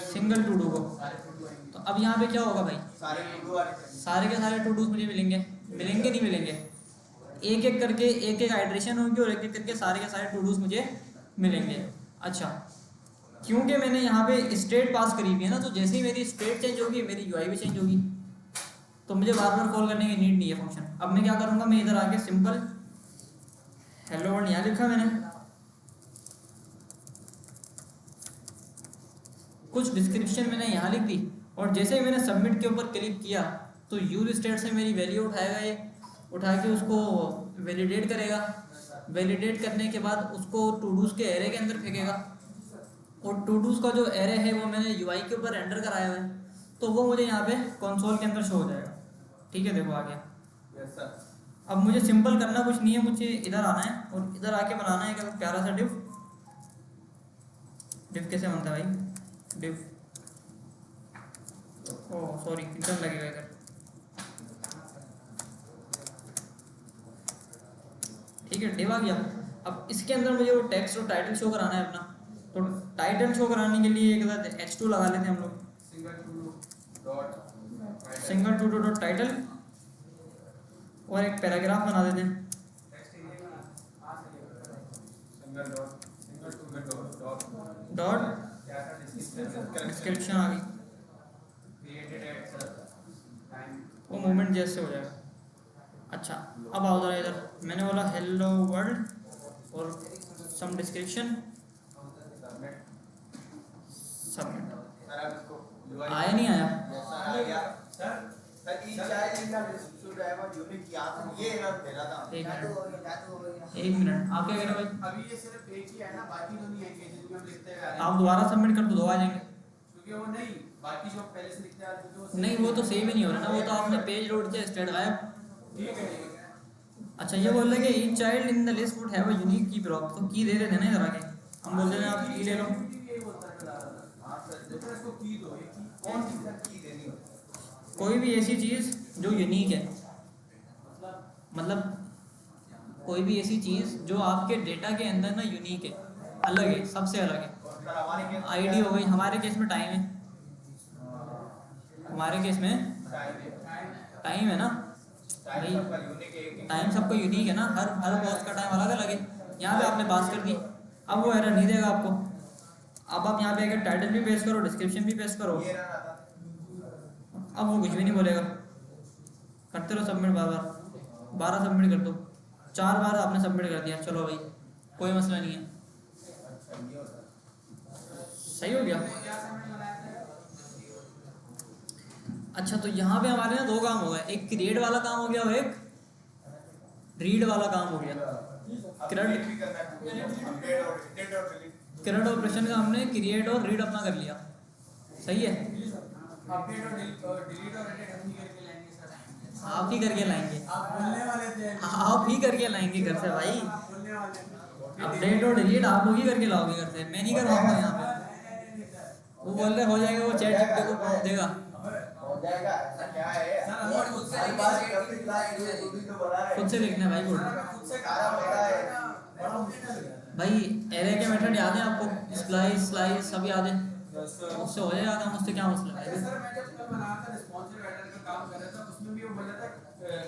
[SPEAKER 1] सिंगल टू डू को,
[SPEAKER 2] सारे टू आएंगे।
[SPEAKER 1] तो अब यहाँ पे क्या होगा भाई,
[SPEAKER 4] सारे टू वाले
[SPEAKER 1] सारे के सारे टू डूज मुझे मिलेंगे, मिलेंगे नहीं मिलेंगे, एक एक करके एक एक आइट्रेशन होगी और एक एक करके सारे के सारे टू डूज मुझे मिलेंगे। अच्छा, क्योंकि मैंने यहाँ पे स्टेट पास करी हुई है ना, तो जैसे ही मेरी स्टेट चेंज होगी मेरी यूआई भी चेंज होगी, तो मुझे बार बार कॉल करने की नीड नहीं है फंक्शन। अब मैं क्या करूँगा, मैं इधर आके सिंपल हेलो वर्ल्ड यहाँ लिखा मैंने, कुछ डिस्क्रिप्शन मैंने यहाँ लिख दी, और जैसे ही मैंने सबमिट के ऊपर क्लिक किया तो यूज स्टेट से मेरी वैल्यू उठाएगा, ये उठा के उसको वैलिडेट करेगा, वैलिडेट करने के बाद उसको टू डूज के एरे के अंदर फेंकेगा, और टू डूज का जो एरे है वो मैंने यूआई के ऊपर रेंडर कराया हुआ है, तो वो मुझे यहाँ पे कंसोल के अंदर शो हो जाएगा। ठीक है, देखो आ गया।
[SPEAKER 4] Yes, sir.
[SPEAKER 1] अब मुझे सिंपल करना कुछ नहीं है, मुझे इधर आना है और इधर आके बनाना है एक प्यारा सा डिव। डिव कैसे बनता है भाई, डिव, ओह सॉरी इंटर्न लगेगा इधर। ठीक है, डिव आ गया। अब इसके अंदर मुझे वो टेक्स्ट और टाइटल शो कराना है अपना, तो टाइटल शो कराने के लिए एक साथ H2 लगा लेते हैं हम लोग, single todo dot title, और एक पैराग्राफ बना देते हैं। डॉट डिस्क्रिप्शन आ गई, वो मूवमेंट जैसे हो जाएगा। अच्छा, अब आओ जरा इधर, मैंने बोला हेलो वर्ल्ड और सम डिस्क्रिप्शन, सबमिट। आया नहीं आया, एक मिनट, आप क्या कह रहे हो भाई,
[SPEAKER 2] अभी ये सिर्फ एक ही है ना, बाकी तो नहीं है कि जिसमें हम लिखते हुए आ रहे हैं।
[SPEAKER 1] आप दोबारा सबमिट कर दो, 2 आ जाएंगे।
[SPEAKER 2] क्योंकि वो नहीं, बाकी जो पहले से लिखते आ रहे थे वो
[SPEAKER 1] नहीं वो तो सेव ही नहीं हो रहा ना, वो तो आपने पेज लोड किया स्टेट गायब।
[SPEAKER 2] ठीक है।
[SPEAKER 1] अच्छा, ये बोल रहे कि each child in the list would have a unique की प्रॉप, तो की दे देते ना इधर आके, हम बोल रहे हैं आप की ले लो।
[SPEAKER 2] ये बोलता है हां सर, देखो इसको की दो, ये की कौन सी सर की देनी होती है?
[SPEAKER 1] कोई भी ऐसी चीज़ जो यूनिक है, मतलब कोई भी ऐसी चीज़ जो आपके डेटा के अंदर ना यूनिक है, अलग है, सबसे अलग है। आईडी हो गई, हमारे केस में टाइम है, हमारे केस में टाइम है ना भाई, टाइम सबका यूनिक है ना, हर पोस्ट का टाइम अलग अलग है। यहाँ पे आपने पास कर दी, अब वो एरर नहीं देगा आपको। अब आप यहाँ पे अगर टाइटल भी पेस्ट करो, डिस्क्रिप्शन भी पेस्ट करो, अब वो कुछ भी नहीं बोलेगा। करते रहो सबमिट, बार बार 12 सबमिट कर दो, 4 बार आपने सबमिट कर दिया, चलो भाई कोई मसला नहीं है, सही हो गया। अच्छा, तो यहाँ पे हमारे ना 2 काम हो गए, एक क्रिएट वाला काम हो गया और एक रीड वाला काम हो गया। क्रिएट ऑपरेशन का हमने क्रिएट और रीड अपना कर लिया, सही है।
[SPEAKER 2] अपडेट और डिलीट और एडिट हम ही करके लाएंगे सर।
[SPEAKER 1] आप ही करके लाएंगे,
[SPEAKER 2] आप बोलने वाले थे,
[SPEAKER 1] आप ही करके लाएंगे घर से भाई,
[SPEAKER 2] आप बोलने वाले थे।
[SPEAKER 1] अपडेट और डिलीट आप लोग ही करके लाओगे घर से, मैं नहीं करवाऊंगा यहाँ पे। वो बोल रहे हो जाएगा, वो चैट जीपीटी को प्रॉम्प्ट देगा,
[SPEAKER 4] हो जाएगा। ऐसा क्या है,
[SPEAKER 2] सर
[SPEAKER 3] हम
[SPEAKER 2] हम
[SPEAKER 3] खुद से
[SPEAKER 4] हर बात करते क्लास में दूधी तो बना है,
[SPEAKER 1] खुद से लिखना है भाई कोड।
[SPEAKER 2] खुद से
[SPEAKER 4] सारा पता है।
[SPEAKER 2] बड़ा मुश्किल है।
[SPEAKER 1] भाई एरे के मेथड याद है आपको, स्लाइस स्लाइस सब याद है। उससे हो जाएगा, मुझसे क्या मसला है।
[SPEAKER 2] सर मैं जब कल बना था रिस्पॉन्सिव राइटर का काम कर रहा था, उसमें भी वो बोला था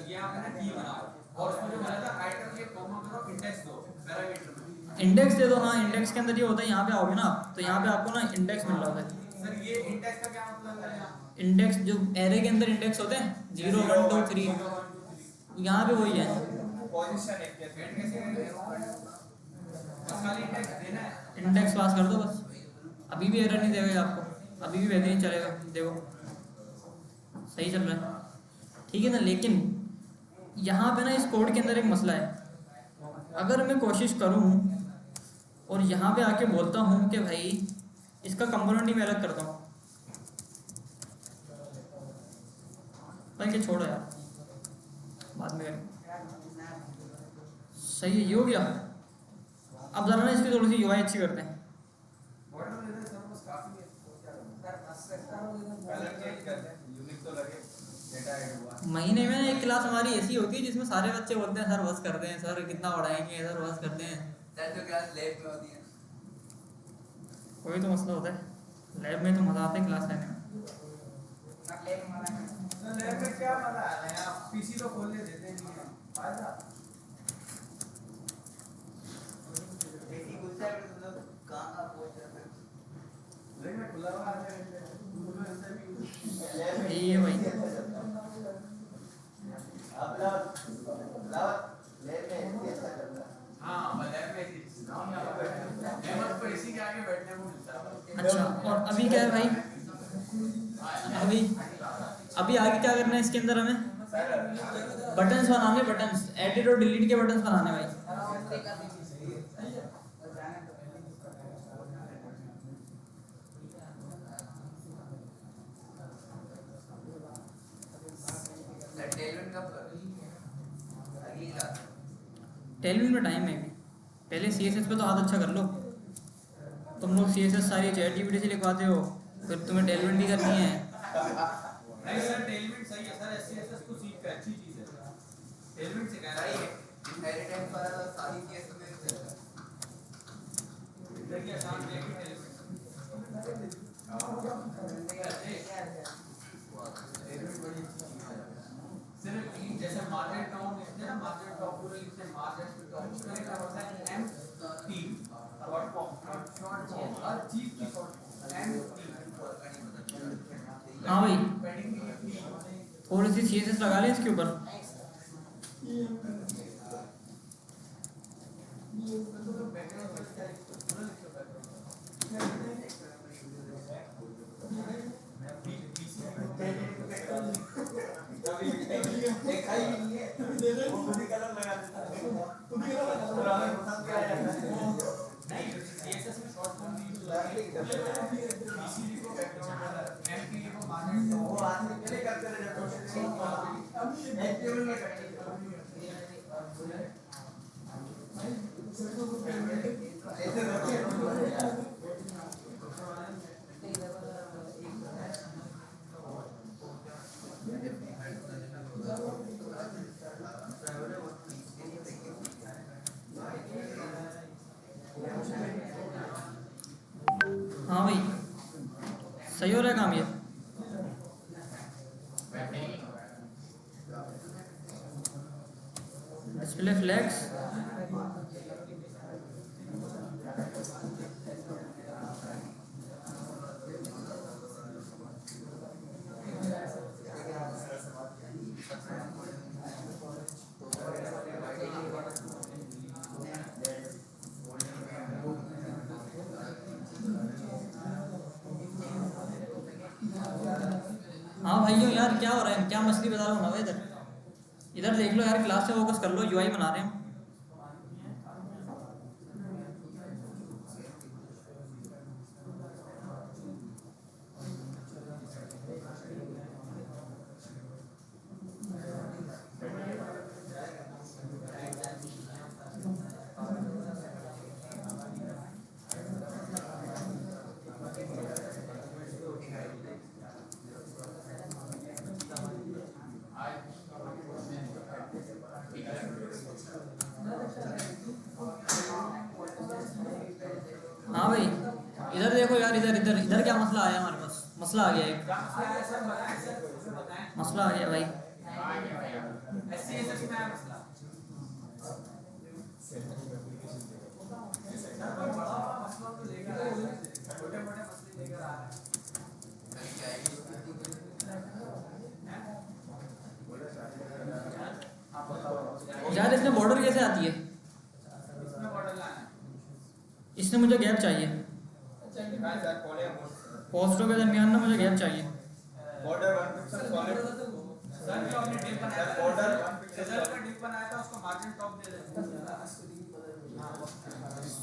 [SPEAKER 2] ये आपने ना की बनाओ, और उसमें जो बोला था आइटम ये कॉमा करो, इंडेक्स दो पैरामीटर में।
[SPEAKER 1] इंडेक्स दे दो, हाँ इंडेक्स के अंदर ये होता है, यहाँ पे आओगे ना आप तो यहाँ पे आपको ना इंडेक्स मिल रहा होता है।
[SPEAKER 2] सर ये इंडेक्स का क्या मतलब है यहाँ?
[SPEAKER 1] इंडेक्स जो एरे के अंदर इंडेक्स होते हैं 0 1 2 3, यहाँ पे वही है।
[SPEAKER 4] पोजीशन एक के
[SPEAKER 2] सेट कैसे करेंगे? बस खाली इंडेक्स देना है।
[SPEAKER 1] इंडेक्स पास कर दो बस, अभी भी एरर नहीं देगा आपको, अभी भी बेहतरीन चलेगा। देखो सही चल रहा है, ठीक है ना। लेकिन यहाँ पे ना इस कोड के अंदर एक मसला है, अगर मैं कोशिश करूँ और यहाँ पे आके बोलता हूँ कि भाई इसका कंपोनेंट ही मैं अलग करता हूँ, भाई कि छोड़ो यार बाद में करें। सही है, ये हो गया। अब ज़रा ना इसकी थोड़ी सी यूआई अच्छी करते हैं।
[SPEAKER 2] बॉर्डर दे दे सर, बस काफी है।
[SPEAKER 4] कलर चेंज करते हैं, यूनिक तो लगे, डेटा ऐड हुआ।
[SPEAKER 1] महीने में एक क्लास हमारी ऐसी होती है जिसमें सारे बच्चे बोलते हैं सर बस करते हैं, सर कितना पढ़ाएंगे, सर बस करते हैं।
[SPEAKER 3] सर जो क्लास लैब में होती है,
[SPEAKER 1] कोई तो मसला होता है, लैब में तो मज़ा आता है क्लास लेने में।
[SPEAKER 2] सर लैब में क्या मजा आ रहा है, आप पीसी तो खोलने देते नहीं है फायदा।
[SPEAKER 3] बेटी गुस्सा है तुम लोग कहाँ पहुंच रहे हो?
[SPEAKER 2] लेकिन खुला हुआ है
[SPEAKER 1] यही है भाई।
[SPEAKER 4] अब लाओ ले में ऐसा करना।
[SPEAKER 2] हाँ लैब में लेमन पर इसी के आगे बैठने को मिलता है।
[SPEAKER 1] अच्छा, और अभी क्या है भाई, अभी आगे क्या करना है इसके अंदर, हमें बटन्स बनाने, बटन्स एडिट और डिलीट के बटन्स बनाने भाई।
[SPEAKER 3] सर टेलविन कब कर? अगली क्लास।
[SPEAKER 1] टेलविन में टाइम है भी, पहले सीएसएस पे तो हाथ अच्छा कर लो। तुम लोग सीएसएस सारी चैट जीपीटी से लिखवाते हो, फिर तुम्हें टेलविन भी करनी है।
[SPEAKER 2] नहीं सर टेलमेंट सही है सर, एससीएसएस को सीख के अच्छी चीज है। टेलमेंट से कहना
[SPEAKER 3] सही
[SPEAKER 2] है
[SPEAKER 3] है, इनहेरिटेंस वाला तो सारी चीज़ तुम्हें चलता है।
[SPEAKER 2] देखिए आसान है कि टेलमेंट सिर्फ जैसे मार्केट टाउन लिखते हैं ना, मार्केट टाउन पूरे लिखते हैं, मार्केट टाउन उसका क्या होता है एम टी शॉर्ट फॉर्म हर चीज की शॉर्ट एम टी।
[SPEAKER 1] हाँ भाई,
[SPEAKER 2] पेडिंग के लिए
[SPEAKER 1] थोड़ी सी सीएसएस लगा लें इसके ऊपर।
[SPEAKER 4] देखा ही नहीं है, वो खुद ही कलर लगा देता है, खुद ही कलर लगा देता है, पसंद क्या आया
[SPEAKER 2] नहीं सीएसएस में शॉर्ट फॉर्म भी यूज होता है, पीसी लिखो बैकग्राउंड एम टी लिखो मार्केट
[SPEAKER 4] वो आदमी पहले करते रहे जब प्रोसेस एक्टिव में करते ऐसे रखे।
[SPEAKER 1] हाँ भाई, सही हो रहा है काम ये। डिस्प्ले फ्लैग्स, हाँ भाइयों यार क्या हो रहा है, क्या मछली बता रहा हूँ ना भाई। इधर इधर देख लो यार, क्लास से फोकस कर लो, यूआई बना रहे हैं। हाँ भाई, इधर देखो देखो यार, इधर इधर इधर क्या मसला आया हमारे पास, मसला आ गया एक,
[SPEAKER 2] क्या मसला है सर, बताएं सर, मुझे बताएं।
[SPEAKER 1] मसला आ गया भाई।
[SPEAKER 2] SCSS में आया मसला। सर कोई बड़ा मसला तो लेकर आया है, छोटे-मोटे मसले लेकर आ रहा है।
[SPEAKER 3] कहीं क्या है
[SPEAKER 2] आप बताओ
[SPEAKER 1] यार इसमें बॉर्डर कैसे आती है,
[SPEAKER 2] इसमें मॉडल लाना है।
[SPEAKER 1] इसमें मुझे गैप चाहिए, पोस्टों के दरमियान ना मुझे गैप चाहिए।
[SPEAKER 4] बॉर्डर 1 पिक्सल सॉलिड
[SPEAKER 2] सर जो हमने डिप बनाया था,
[SPEAKER 4] बॉर्डर
[SPEAKER 2] सिजल का डिप बनाया था, उसको मार्जिन टॉप दे देते हैं।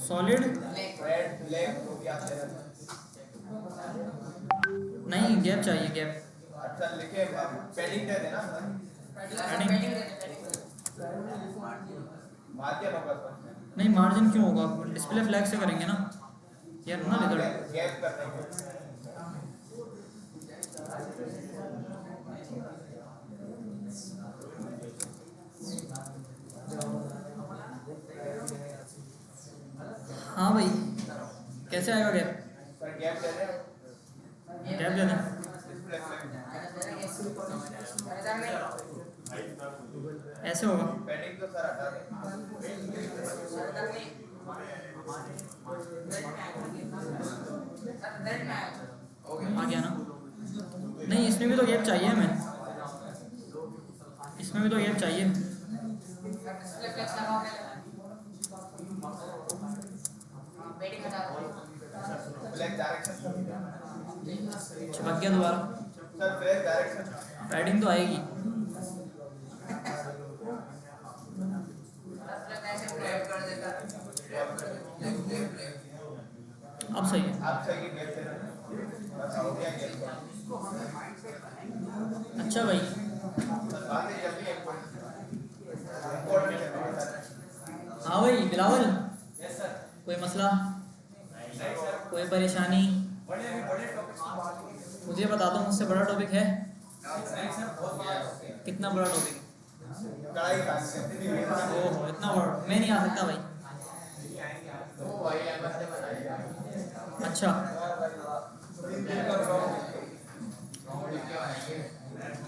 [SPEAKER 1] सॉलिड
[SPEAKER 4] रेड ब्लैक वो भी आते हैं।
[SPEAKER 1] नहीं, गैप चाहिए, गैप।
[SPEAKER 4] अच्छा लिखे पैडिंग दे देना सर, मार्जिन होगा सर,
[SPEAKER 1] नहीं मार्जिन क्यों होगा, डिस्प्ले फ्लैग से करेंगे ना यार, ना इधर
[SPEAKER 4] गैप कर देंगे।
[SPEAKER 1] हाँ भाई, कैसे आएगा गैप,
[SPEAKER 4] सर गैप दे दें,
[SPEAKER 1] गैप दे दें।
[SPEAKER 4] डिस्प्ले फ्लैग
[SPEAKER 1] ऐसे होगा,
[SPEAKER 4] पैडिंग तो सर हटा दें।
[SPEAKER 1] आ गया ना। नहीं इसमें भी तो गैप चाहिए हमें, इसमें भी तो गैप चाहिए।
[SPEAKER 4] ब्लैक डायरेक्शन
[SPEAKER 1] चिपक गया दोबारा,
[SPEAKER 4] सर, ब्लैक डायरेक्शन
[SPEAKER 1] पैडिंग तो आएगी।
[SPEAKER 3] ब्लैक कर देता, ब्लैक
[SPEAKER 1] अब सही है।
[SPEAKER 4] आप सही गैप दे रहे हैं, बस हो गया गैप।
[SPEAKER 1] अच्छा भाई,
[SPEAKER 4] सर बातें जल्दी एक इम्पोर्टेंट है सर।
[SPEAKER 1] हाँ भाई बिलावल,
[SPEAKER 2] यस सर।
[SPEAKER 1] कोई मसला,
[SPEAKER 2] नहीं सर,
[SPEAKER 1] कोई परेशानी,
[SPEAKER 2] बड़े टॉपिक्स की बात की।
[SPEAKER 1] मुझे बता दो, मुझसे बड़ा टॉपिक है?
[SPEAKER 2] नहीं सर, बहुत बड़ा टॉपिक है।
[SPEAKER 1] कितना बड़ा टॉपिक?
[SPEAKER 4] कढ़ाई का से
[SPEAKER 1] ओहो इतना बड़ा, मैं नहीं आ सकता भाई। अच्छा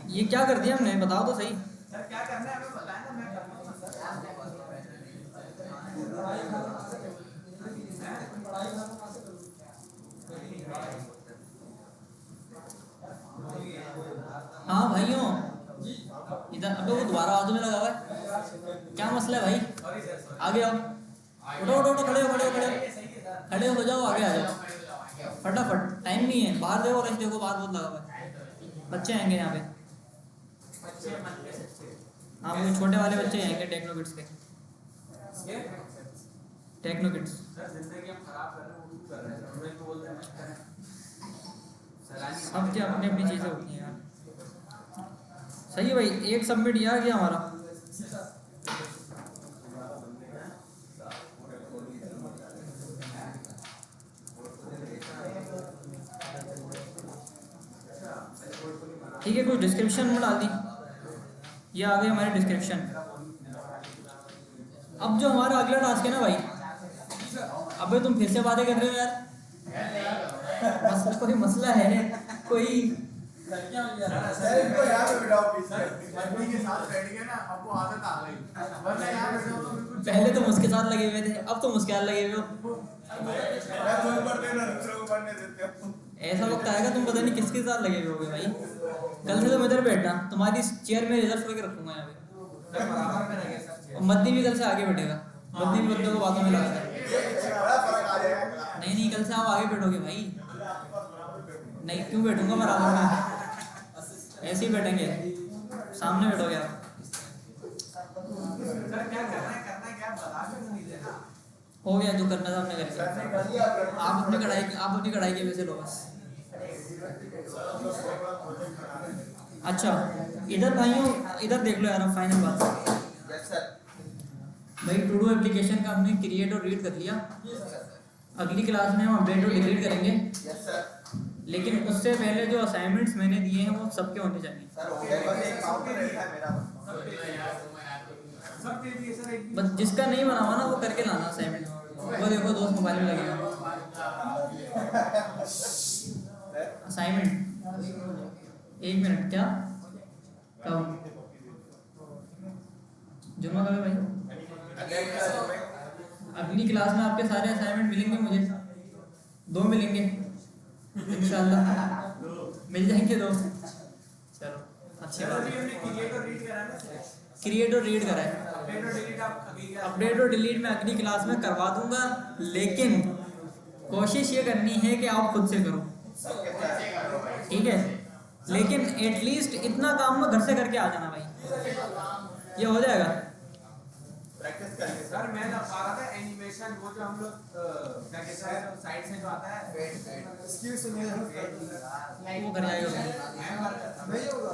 [SPEAKER 1] ये क्या कर दिया हमने, बताओ तो सही।
[SPEAKER 2] सर क्या करना है हमें बताएं ना, मैं करूँगा
[SPEAKER 1] हाँ भाइयों, इधर अबे वो दोबारा आवाज़ में लगा हुआ है, क्या मसला है भाई?
[SPEAKER 2] Sorry sir, sorry.
[SPEAKER 1] आगे आओ, उठो उठो उठो, खड़े हो खड़े हो खड़े हो, खड़े हो जाओ, आगे आ जाओ फटाफट, टाइम नहीं है। बाहर देखो, रश देखो, बाहर बहुत लगा हुआ है, बच्चे आएंगे यहाँ पे।
[SPEAKER 2] अच्छे मन के सच्चे।
[SPEAKER 1] हाँ वो छोटे वाले बच्चे आएंगे टेक्नो किड्स के,
[SPEAKER 2] ये
[SPEAKER 1] टेक्नो किड्स।
[SPEAKER 2] सर जिंदगी हम खराब कर रहे हैं, वो क्यों कर रहे हैं? सर उन्हें तो बोलते हैं मत करें। सलानी
[SPEAKER 1] सबकी अपनी अपनी चीज़ें होती हैं यार। सही है भाई, एक सबमिट ये आ गया हमारा। ठीक है, कुछ डिस्क्रिप्शन में डाल दी, ये आ गई हमारी डिस्क्रिप्शन। अब जो हमारा अगला टास्क है ना भाई, अबे तुम फिर से बातें कर रहे हो यार, कोई मसला है कोई?
[SPEAKER 4] सर इनको यहाँ पे बिठाओ पीछे, मम्मी के साथ बैठ गए ना, आपको आदत आ गई, वरना यहाँ बैठो तो बिल्कुल।
[SPEAKER 1] पहले तुम उसके साथ लगे हुए थे, अब तुम उसके साथ लगे हुए हो।
[SPEAKER 4] मैं खुद पढ़ते ना दूसरों को पढ़ने देते हो।
[SPEAKER 1] ऐसा वक्त आएगा तुम पता नहीं किसके साथ लगे हुए होगे भाई। कल से तुम इधर बैठना, तुम्हारी इस चेयर में रिजर्व करके रखूंगा यहाँ पे।
[SPEAKER 2] सर बराबर में रहे सर।
[SPEAKER 1] और मद्दी भी कल से आगे बैठेगा, मद्दी भी बच्चों को बातों में लगाता है।
[SPEAKER 4] बड़ा फर्क आ जाएगा।
[SPEAKER 1] नहीं नहीं, कल से आप आगे बैठोगे भाई। नहीं क्यों बैठूंगा बराबर में, ऐसे ही बैठेंगे, सामने बैठोगे आप।
[SPEAKER 2] सर क्या करना है क्या बता के नहीं देना।
[SPEAKER 1] हो गया जो करना था हमने कर लिया। आप अपनी कढ़ाई के वैसे लो बस। अच्छा इधर भाइयों, इधर देख लो यार, फाइनल बात।
[SPEAKER 4] Yes sir.
[SPEAKER 1] भाई टू डू एप्लीकेशन का हमने क्रिएट और रीड कर लिया। अगली क्लास में हम अपडेट और डिलीट करेंगे,
[SPEAKER 4] यस सर।
[SPEAKER 1] लेकिन उससे पहले जो असाइनमेंट्स मैंने दिए हैं वो सबके होने चाहिए।
[SPEAKER 4] सर हो गया, बस एक काउंटर रहता है मेरा।
[SPEAKER 2] सब दे दिए सर, एक
[SPEAKER 1] बस जिसका नहीं बना हुआ ना वो करके लाना असाइनमेंट। वो देखो दोस्त मोबाइल में लगे हैं। असाइनमेंट 1 मिनट क्या कब जुम्मा कब है भाई? अगली क्लास में आपके सारे असाइनमेंट मिलेंगे मुझे, 2 मिलेंगे इंशाल्लाह, मिल जाएंगे 2। चलो अच्छी बात है।
[SPEAKER 2] क्रिएट और रीड करा ना,
[SPEAKER 1] क्रिएट और रीड कराए,
[SPEAKER 2] अपडेट और डिलीट आप अभी
[SPEAKER 1] अपडेट और डिलीट मैं अगली क्लास में करवा दूंगा, लेकिन कोशिश ये करनी है कि आप खुद से करो, ठीक है? लेकिन एटलीस्ट इतना काम में घर से करके आ जाना भाई, ये हो जाएगा।
[SPEAKER 4] प्रैक्टिस करके
[SPEAKER 2] सर मैं ना पा रहा था एनिमेशन, वो जो हम लोग क्या कहते हैं साइड से जो आता है
[SPEAKER 4] स्किल सुनिए
[SPEAKER 1] वो कर जाएगा।
[SPEAKER 2] मैं
[SPEAKER 4] नहीं होगा